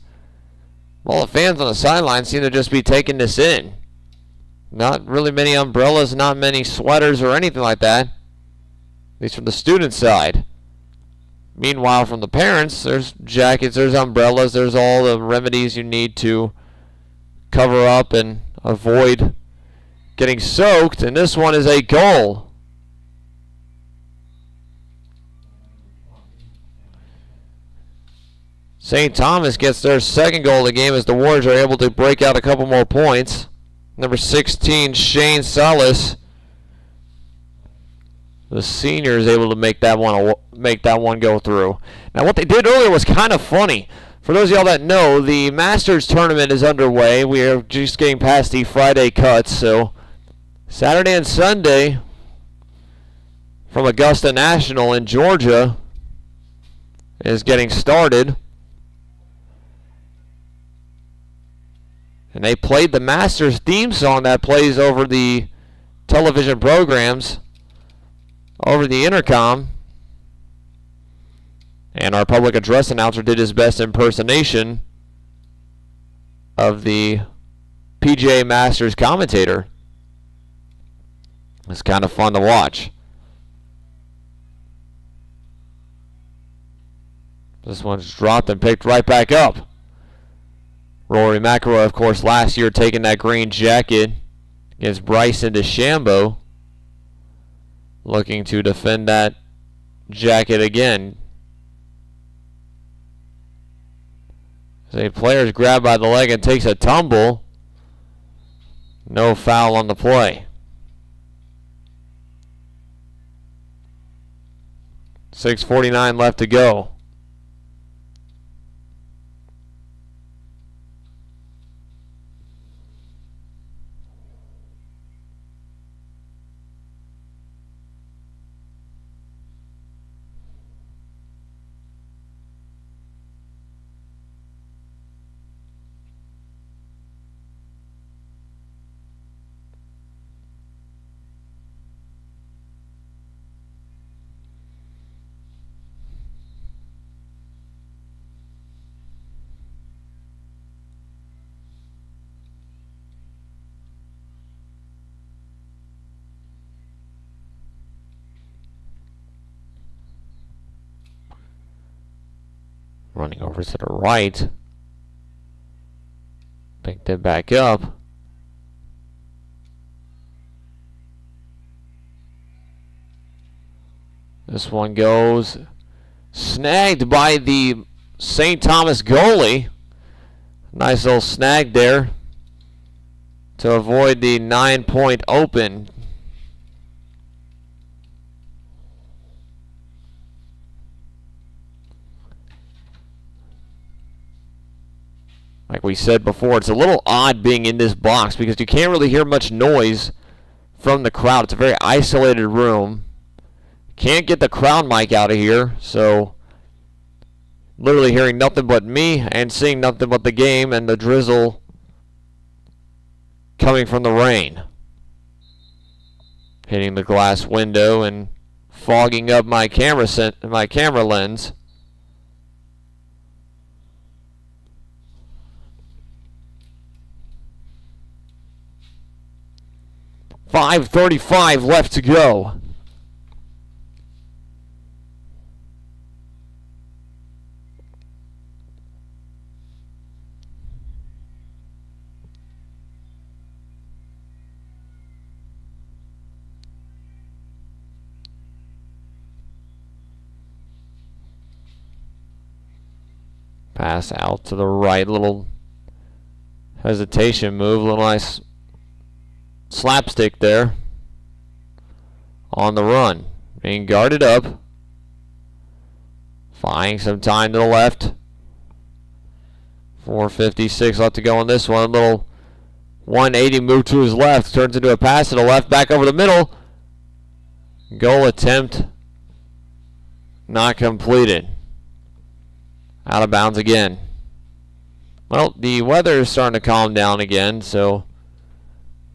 while the fans on the sideline seem to just be taking this in. Not really many umbrellas, not many sweaters or anything like that, at least from the student side. Meanwhile, from the parents, there's jackets, there's umbrellas, there's all the remedies you need to cover up and avoid getting soaked, and this one is a goal. St. Thomas gets their second goal of the game as the Warriors are able to break out a couple more points. Number 16, Shane Salas, the senior, is able to make that one go through. Now, what they did earlier was kind of funny. For those of y'all that know, the Masters tournament is underway. We are just getting past the Friday cuts, so Saturday and Sunday from Augusta National in Georgia is getting started. And they played the Masters theme song that plays over the television programs over the intercom. And our public address announcer did his best impersonation of the PGA Masters commentator. It's kind of fun to watch. This one's dropped and picked right back up. Rory McIlroy, of course, last year taking that green jacket against Bryson DeChambeau. Looking to defend that jacket again. As a player is grabbed by the leg and takes a tumble. No foul on the play. 6:49 left to go. Running over to the right. Picked it back up. This one goes snagged by the St. Thomas goalie. Nice little snag there to avoid the 9-point open. Like we said before, it's a little odd being in this box because you can't really hear much noise from the crowd. It's a very isolated room. Can't get the crowd mic out of here, so literally hearing nothing but me and seeing nothing but the game and the drizzle coming from the rain. Hitting the glass window and fogging up my camera lens. .535 left to go. Pass out to the right, little hesitation move, little nice slapstick there on the run. Being guarded up. Finding some time to the left. 4:56 left to go on this one. A little 180 move to his left. Turns into a pass to the left. Back over the middle. Goal attempt not completed. Out of bounds again. Well, the weather is starting to calm down again, so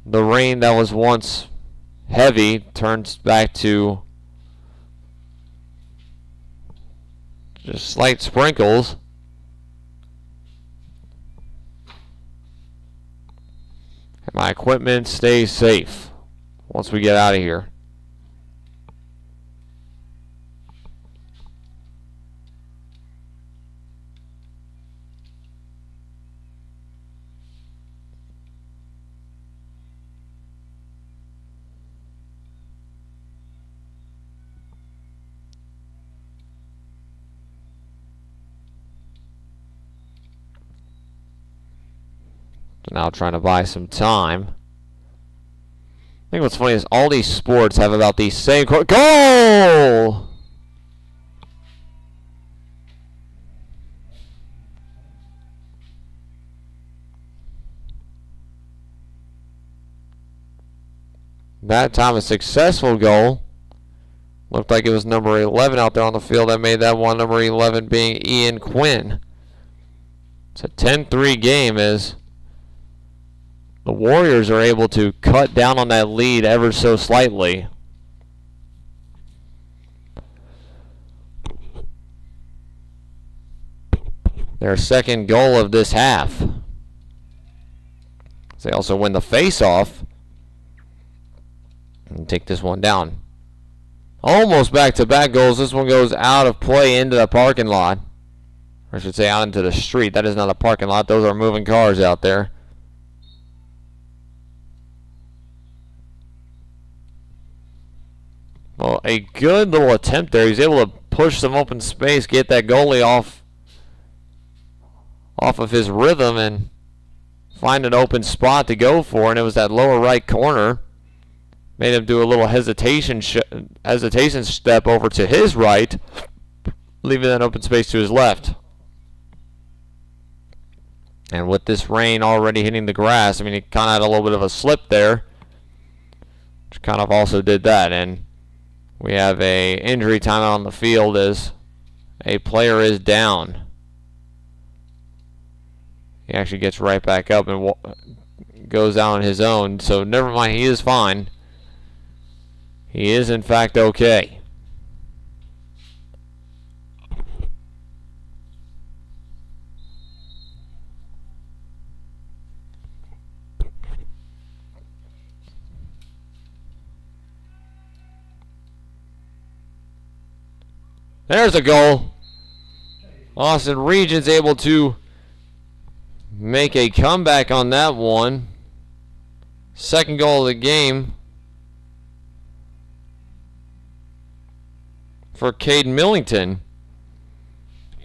the rain that was once heavy turns back to just slight sprinkles. And my equipment stays safe once we get out of here. Now trying to buy some time. I think what's funny is all these sports have about the same goal! That time a successful goal. Looked like it was number 11 out there on the field that made that one, number 11 being Ian Quinn. It's a 10-3 game as the Warriors are able to cut down on that lead ever so slightly. their second goal of this half. They also win the face-off and take this one down. Almost back-to-back goals. This one goes out of play into the parking lot. Or I should say out into the street. That is not a parking lot. Those are moving cars out there. Well, a good little attempt there. He's able to push some open space, get that goalie off of his rhythm, and find an open spot to go for. And it was that lower right corner. Made him do a little hesitation step over to his right, leaving that open space to his left. And with this rain already hitting the grass, I mean, he kind of had a little bit of a slip there, which kind of also did that. And we have a injury timeout on the field as a player is down. He actually gets right back up and goes out on his own. So never mind, he is fine. He is, in fact, okay. There's a goal. Austin Regents able to make a comeback on that one. Second goal of the game for Caden Millington.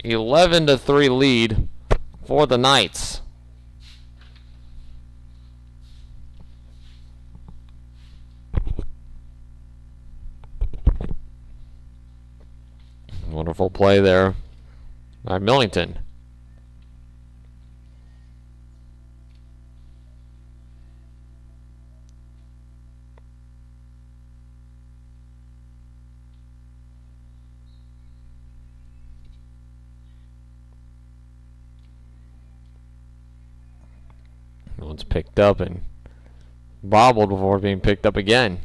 11-3 lead for the Knights. Wonderful play there by Millington. One's picked up and bobbled before being picked up again.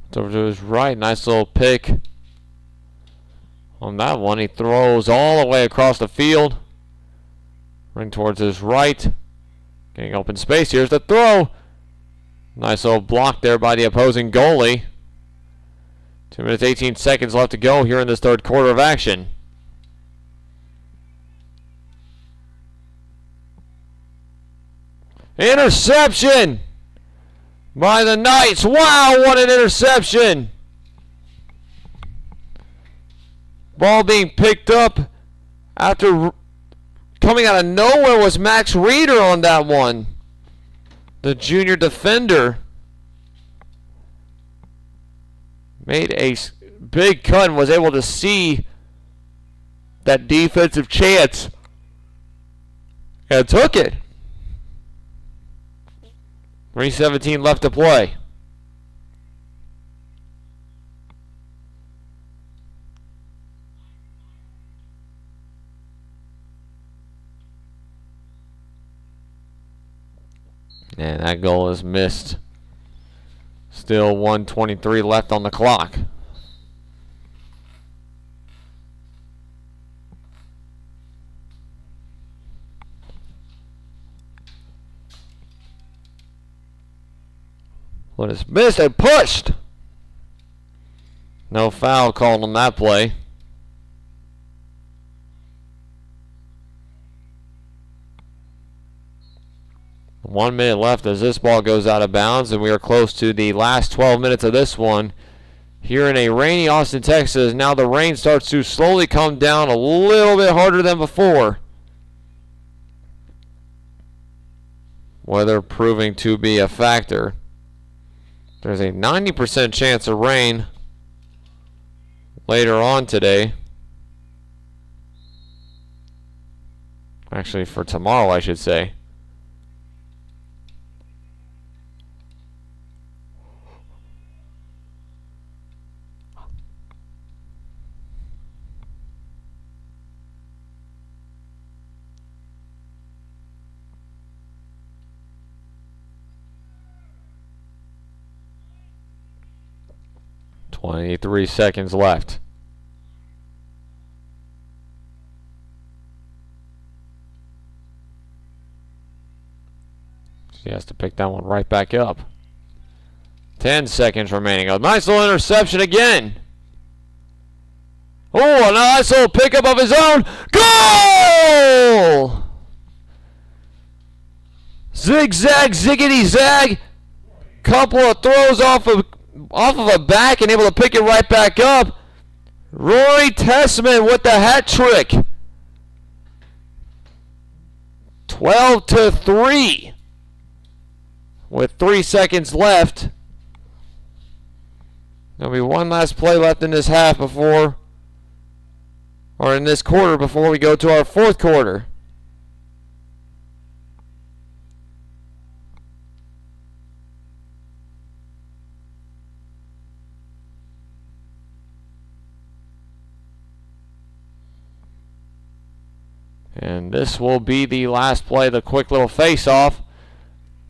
It's over to his right. Nice little pick on that one. He throws all the way across the field. Ring towards his right. Getting open space. Here's the throw. Nice little block there by the opposing goalie. 2 minutes, 18 seconds left to go here in this third quarter of action. Interception by the Knights. Wow, what an interception. Ball being picked up after coming out of nowhere was Max Reeder on that one. The junior defender made a big cut and was able to see that defensive chance and took it. 3:17 left to play. And that goal is missed. Still 1:23 left on the clock. What is missed and pushed. No foul called on that play. One minute left as this ball goes out of bounds, and we are close to the last 12 minutes of this one. Here in a rainy Austin, Texas, now the rain starts to slowly come down a little bit harder than before. Weather proving to be a factor. There's a 90% chance of rain later on today. Actually, for tomorrow, I should say. 23 seconds left. She has to pick that one right back up. 10 seconds remaining. A nice little interception again. Oh, a nice little pickup of his own. Goal! Zigzag, ziggity zag. Couple of throws off of a back and able to pick it right back up. Rory Tessman with the hat trick. 12-3. With 3 seconds left. There'll be one last play left in this half before, or in this quarter before we go to our fourth quarter. And this will be the last play, the quick little face-off.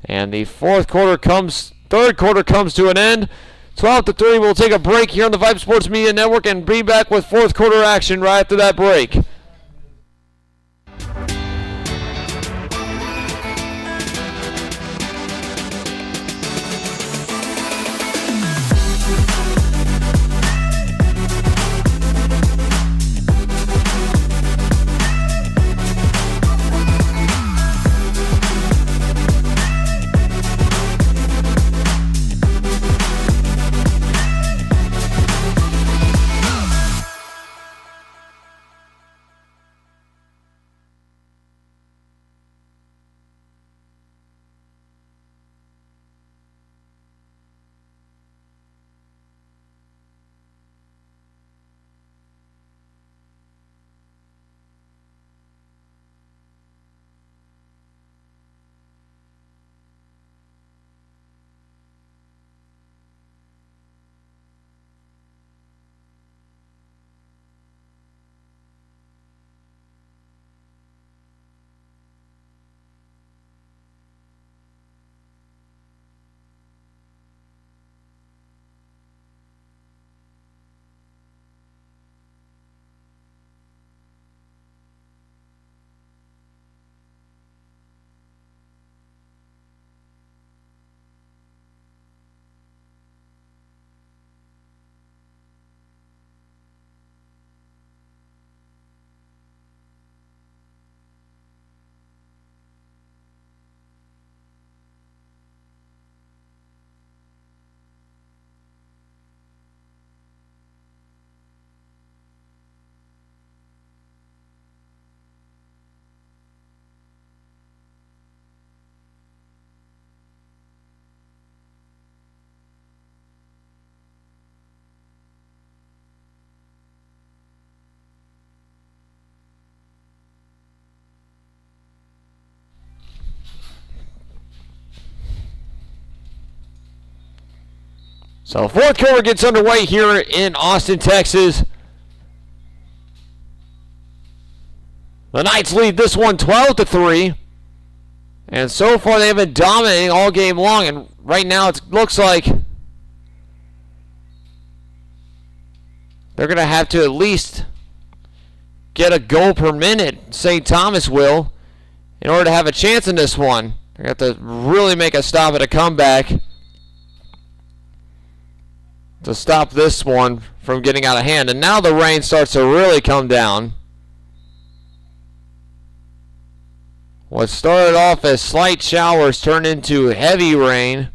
And the third quarter comes to an end. 12-3, we'll take a break here on the Vype Sports Media Network and be back with fourth quarter action right after that break. So fourth quarter gets underway here in Austin, Texas. The Knights lead this one 12-3. And so far they have been dominating all game long. And right now it looks like they're going to have to at least get a goal per minute, St. Thomas will, in order to have a chance in this one. They have to really make a stop at a comeback to stop this one from getting out of hand. And now the rain starts to really come down. What started off as slight showers turned into heavy rain.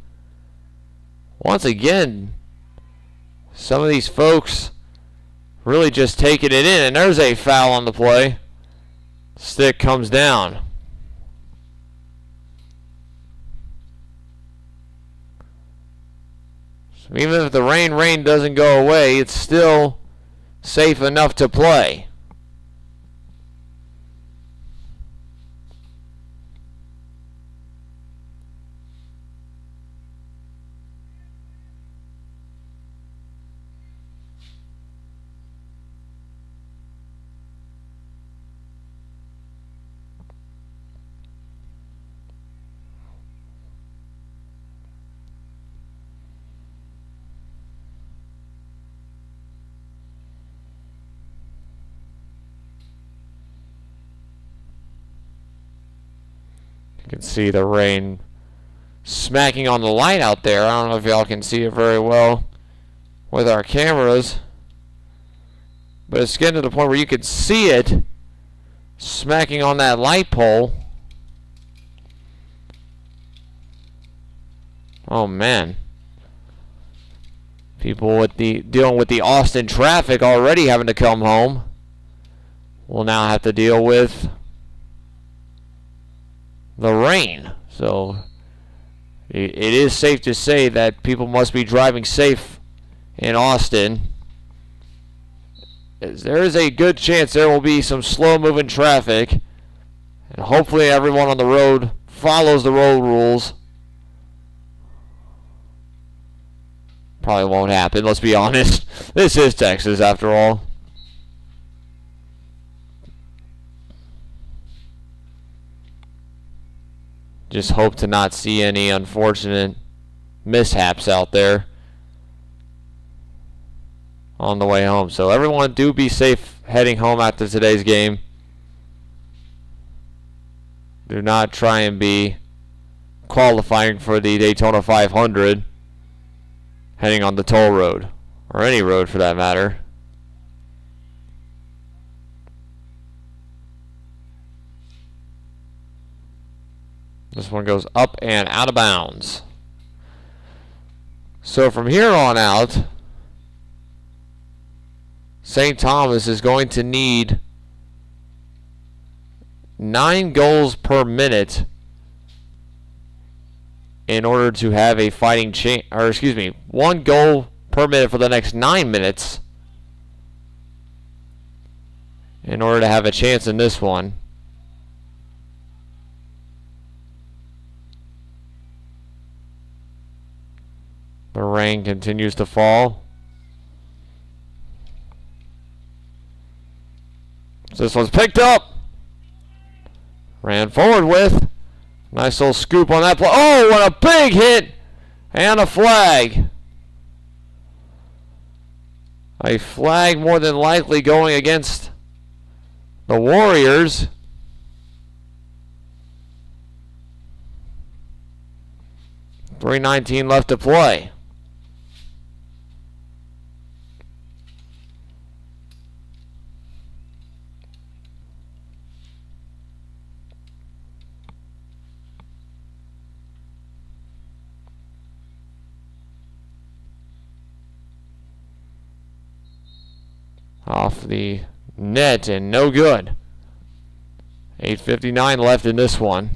Once again, some of these folks really just taking it in. And there's a foul on the play. Stick comes down. So even if the rain doesn't go away, it's still safe enough to play. You can see the rain smacking on the light out there. I don't know if y'all can see it very well with our cameras, but it's getting to the point where you can see it smacking on that light pole. Oh man. People with dealing with the Austin traffic already having to come home will now have to deal with the rain. So it is safe to say that people must be driving safe in Austin, as there is a good chance there will be some slow-moving traffic, and hopefully everyone on the road follows the road rules. Probably won't happen, let's be honest. This is Texas after all. Just hope to not see any unfortunate mishaps out there on the way home. So everyone do be safe heading home after today's game. Do not try and be qualifying for the Daytona 500 heading on the toll road, or any road for that matter. This one goes up and out of bounds. So from here on out, St. Thomas is going to need 9 goals per minute in order to have a fighting chance, or excuse me, 1 goal per minute for the next 9 minutes in order to have a chance in this one. The rain continues to fall. So this one's picked up. Ran forward with. Nice little scoop on that play. Oh, what a big hit! And a flag. A flag more than likely going against the Warriors. .319 left to play. Off the net and no good. 8:59 left in this one.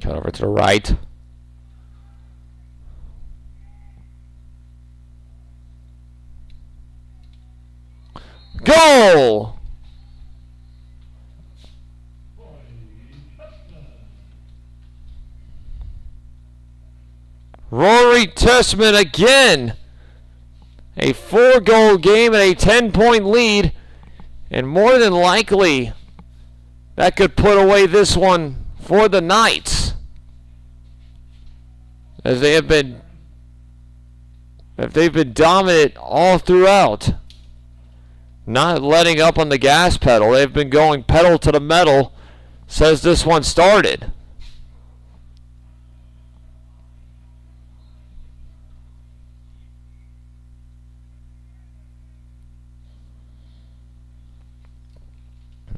Cut over to the right. Goal! Rory Tessman again. A 4-goal game and a 10-point lead. And more than likely, that could put away this one for the Knights, as they've been dominant all throughout, not letting up on the gas pedal. They've been going pedal to the metal since this one started.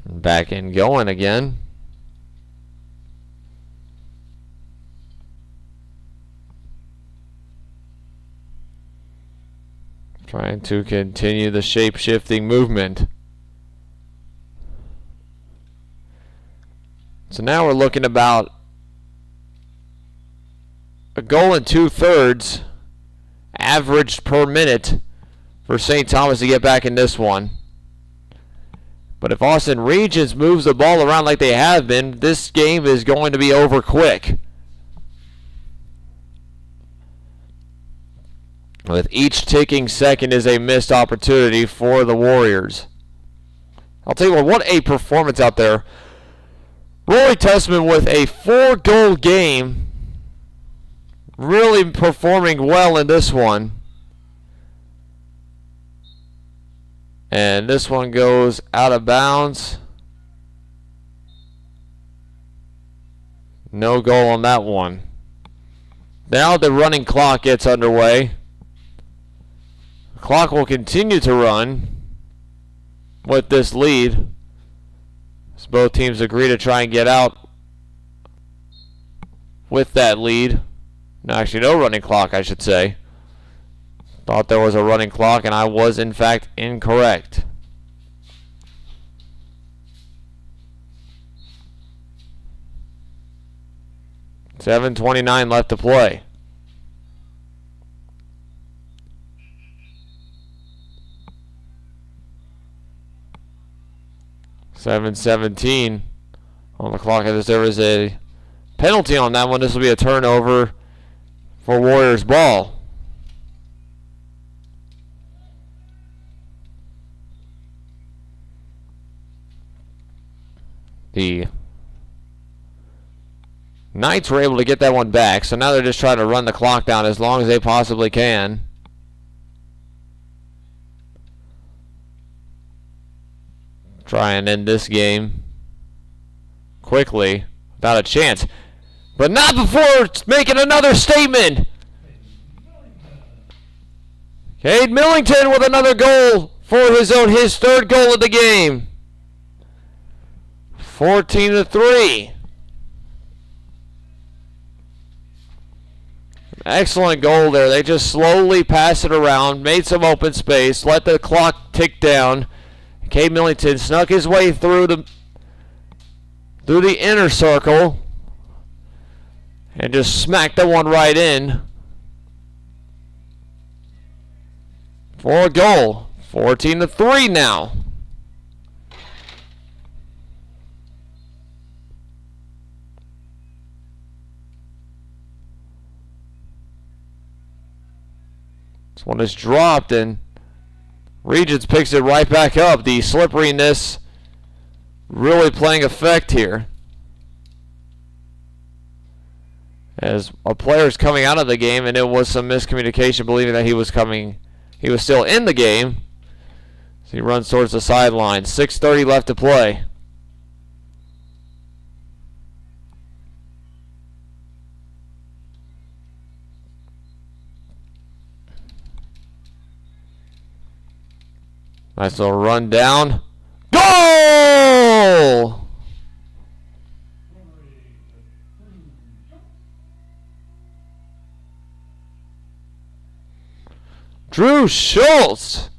Back in going again. Trying to continue the shape-shifting movement. So now we're looking about a goal and 2/3 averaged per minute for St. Thomas to get back in this one. But if Austin Regents moves the ball around like they have been, this game is going to be over quick. With each ticking second is a missed opportunity for the Warriors. I'll tell you what a performance out there. Roy Testament with a 4-goal game. Really performing well in this one. And this one goes out of bounds. No goal on that one. Now the running clock gets underway. The clock will continue to run with this lead, as both teams agree to try and get out with that lead. No, actually, no running clock, I should say. Thought there was a running clock, and I was, in fact, incorrect. $7:29 left to play. $7:17 on the clock. As there is a penalty on that one, this will be a turnover for Warriors ball. The Knights were able to get that one back, so now they're just trying to run the clock down as long as they possibly can. Try and end this game quickly without a chance. But not before making another statement. Cade Millington with another goal for his third goal of the game. 14-3. Excellent goal there. They just slowly pass it around, made some open space, let the clock tick down. Cade Millington snuck his way through the inner circle and just smacked that one right in for a goal. 14-3 now. This one is dropped and Regents picks it right back up. The slipperiness really playing effect here, as a player's coming out of the game, and it was some miscommunication believing that he was still in the game. So he runs towards the sideline. 6:30 left to play. Nice little run down. Goal! Drew Schultz.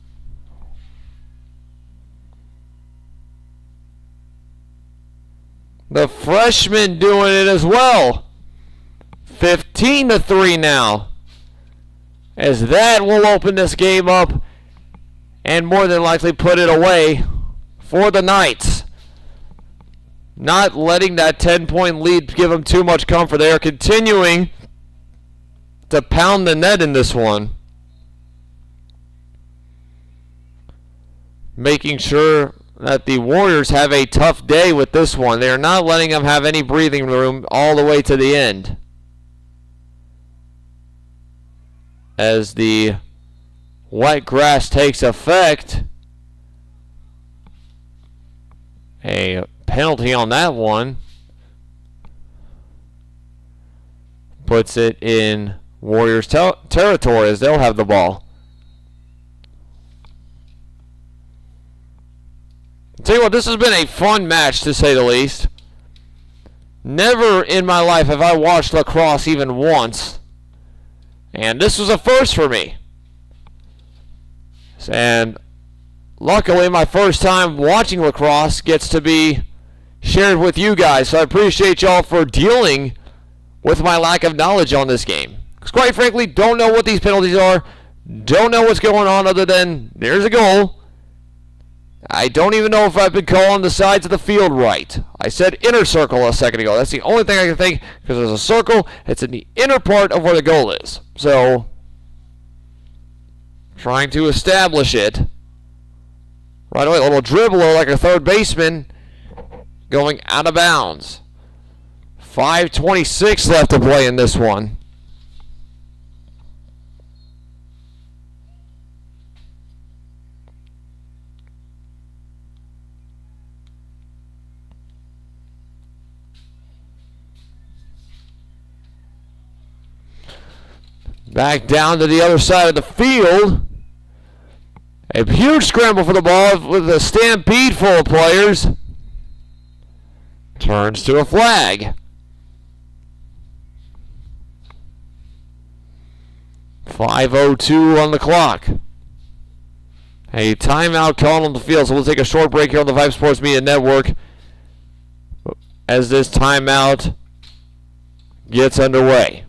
The freshman doing it as well. 15-3 now, as that will open this game up and more than likely put it away for the Knights. Not letting that 10-point lead give them too much comfort. They are continuing to pound the net in this one, making sure that the Warriors have a tough day with this one. They are not letting them have any breathing room all the way to the end, as the wet grass takes effect. A penalty on that one puts it in Warriors territory, as they'll have the ball. I'll tell you what, this has been a fun match, to say the least. Never in my life have I watched lacrosse even once, and this was a first for me. And luckily, my first time watching lacrosse gets to be shared with you guys, so I appreciate y'all for dealing with my lack of knowledge on this game. Because quite frankly, don't know what these penalties are. Don't know what's going on other than there's a goal. I don't even know if I've been calling the sides of the field right. I said inner circle a second ago. That's the only thing I can think, because there's a circle. It's in the inner part of where the goal is. So, trying to establish it. Right away, a little dribbler like a third baseman going out of bounds. 5:26 left to play in this one. Back down to the other side of the field. A huge scramble for the ball with a stampede full of players. Turns to a flag. .502 on the clock. A timeout called on the field, so we'll take a short break here on the Vype Sports Media Network as this timeout gets underway.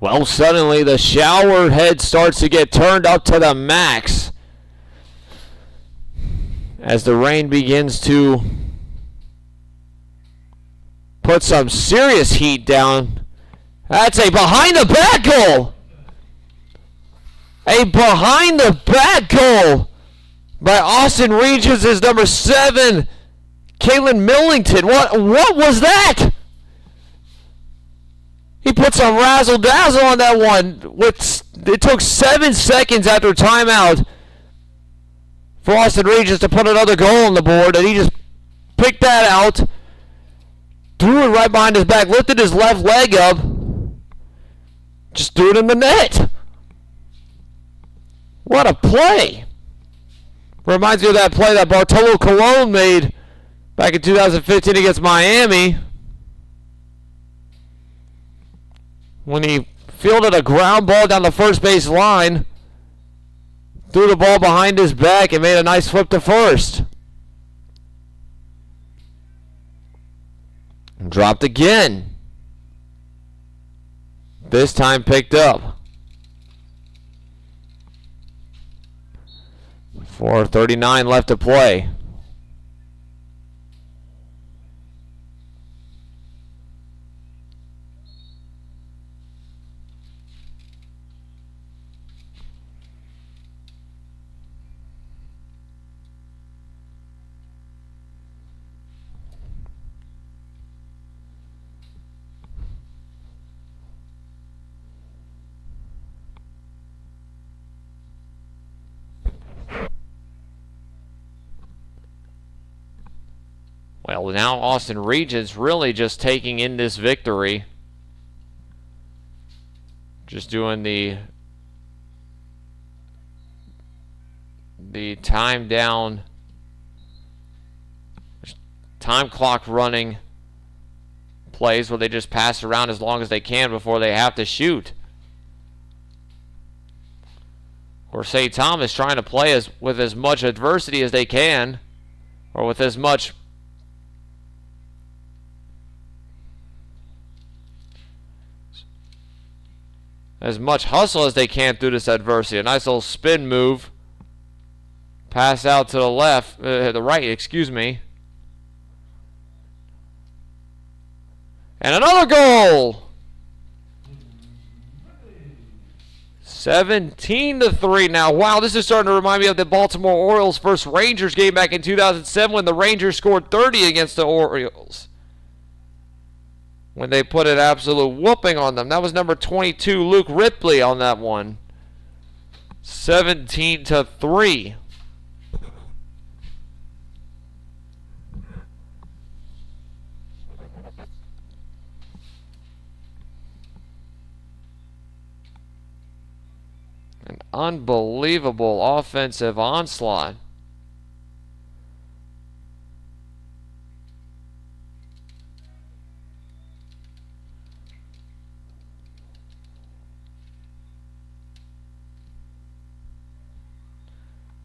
Well, suddenly the shower head starts to get turned up to the max as the rain begins to put some serious heat down. That's a behind the back goal. A behind the back goal by Austin Regents is number 7, Caitlin Millington. What was that? He put some razzle-dazzle on that one. It took 7 seconds after timeout for Austin Regents to put another goal on the board, and he just picked that out, threw it right behind his back, lifted his left leg up, just threw it in the net. What a play. Reminds me of that play that Bartolo Colon made back in 2015 against Miami, when he fielded a ground ball down the first base line, threw the ball behind his back, and made a nice flip to first. And dropped again. This time picked up. 4:39 left to play. Well, now Austin Regents really just taking in this victory. Just doing the time down, time clock running plays where they just pass around as long as they can before they have to shoot. Or St. Thomas trying to play with as much adversity as they can, or with as much as much hustle as they can through this adversity. A nice little spin move. Pass out to the left, the right, excuse me. And another goal! 17-3 now. Wow, this is starting to remind me of the Baltimore Orioles versus Rangers game back in 2007 when the Rangers scored 30 against the Orioles. When they put an absolute whooping on them. That was number 22, Luke Ripley, on that one. 17-3. An unbelievable offensive onslaught.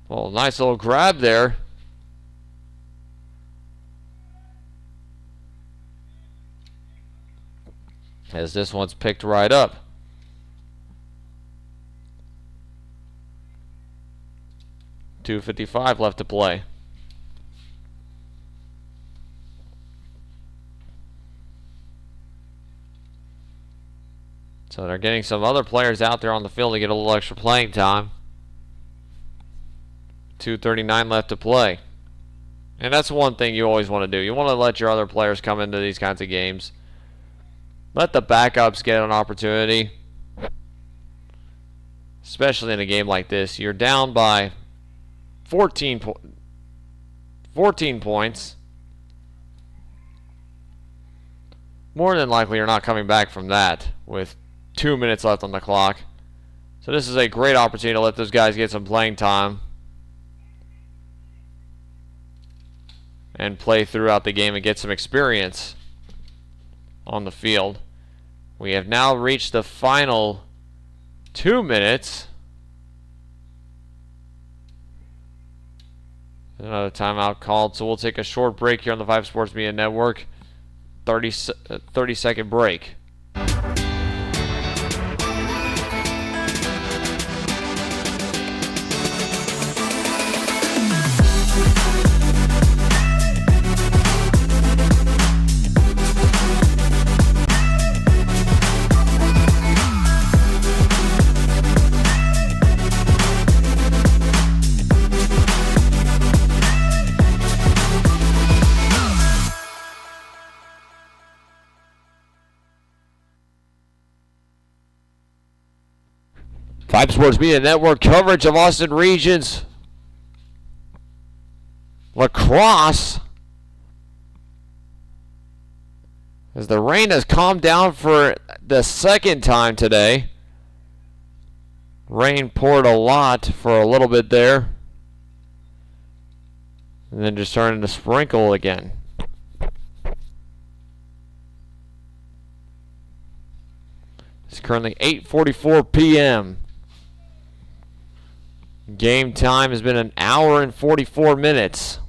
Well, nice little grab there. As this one's picked right up. .255 left to play. So they're getting some other players out there on the field to get a little extra playing time. 2:39 left to play. And that's one thing you always want to do. You want to let your other players come into these kinds of games. Let the backups get an opportunity. Especially in a game like this. You're down by 14 points. More than likely you're not coming back from that with 2 minutes left on the clock. So this is a great opportunity to let those guys get some playing time and play throughout the game and get some experience on the field. We have now reached the final 2 minutes. Another timeout called, so we'll take a short break here on the Vype Sports Media Network. 30-second break. Vype Sports Media Network coverage of Austin Regents Lacrosse. As the rain has calmed down for the second time today. Rain poured a lot for a little bit there. And then just starting to sprinkle again. It's currently 8:44 p.m. Game time has been 1 hour and 44 minutes.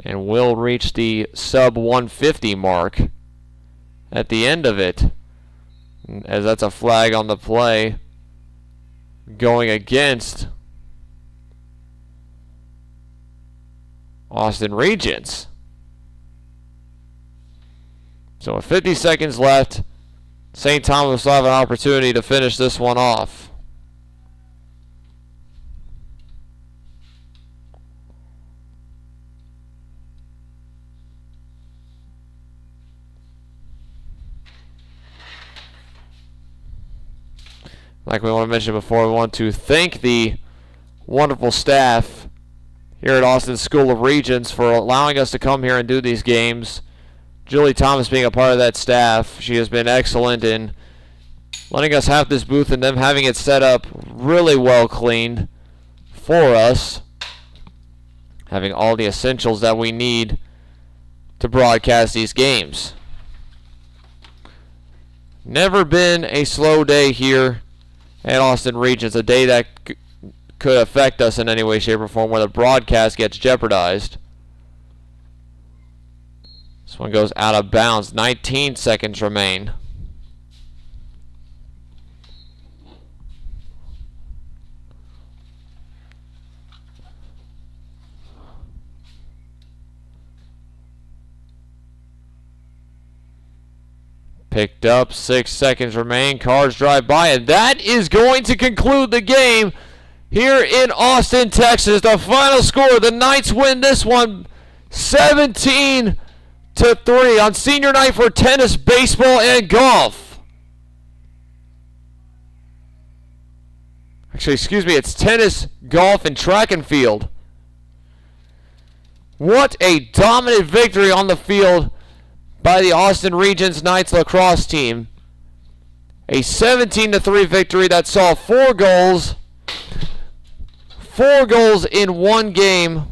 And we'll reach the sub 150 mark at the end of it. As that's a flag on the play going against Austin Regents. So with 50 seconds left, St. Thomas will have an opportunity to finish this one off. Like we want to mention before, we want to thank the wonderful staff here at Austin School of Regents for allowing us to come here and do these games. Julie Thomas being a part of that staff. She has been excellent in letting us have this booth and them having it set up really well cleaned for us. Having all the essentials that we need to broadcast these games. Never been a slow day here at Austin Regents. A day that could affect us in any way, shape, or form where the broadcast gets jeopardized. This one goes out of bounds. 19 seconds remain. Picked up. 6 seconds remain. Cars drive by, and that is going to conclude the game here in Austin, Texas. The final score, the Knights win this one 17-3 on senior night for tennis, baseball, and golf. Actually, excuse me, it's tennis, golf, and track and field. What a dominant victory on the field by the Austin Regents Knights lacrosse team. A 17-3 victory that saw 4 goals. 4 goals in one game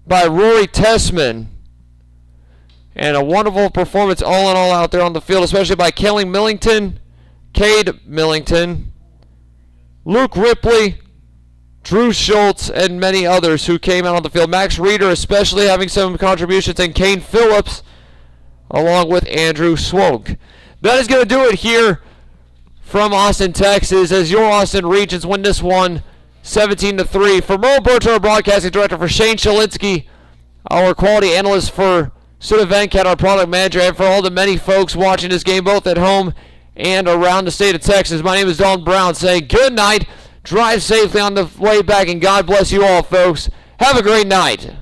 by Rory Tessman. And a wonderful performance all in all out there on the field, especially by Kelly Millington, Cade Millington, Luke Ripley, Drew Schultz, and many others who came out on the field. Max Reeder especially having some contributions, and Kane Phillips along with Andrew Swoke. That is going to do it here from Austin, Texas, as your Austin Regents win this one 17-3. For Merle Burton, our broadcasting director, for Shane Shalinsky, our quality analyst, for Sudha Venkat, our product manager, and for all the many folks watching this game both at home and around the state of Texas, my name is Dalton Brown saying good night, drive safely on the way back, and God bless you all, folks. Have a great night.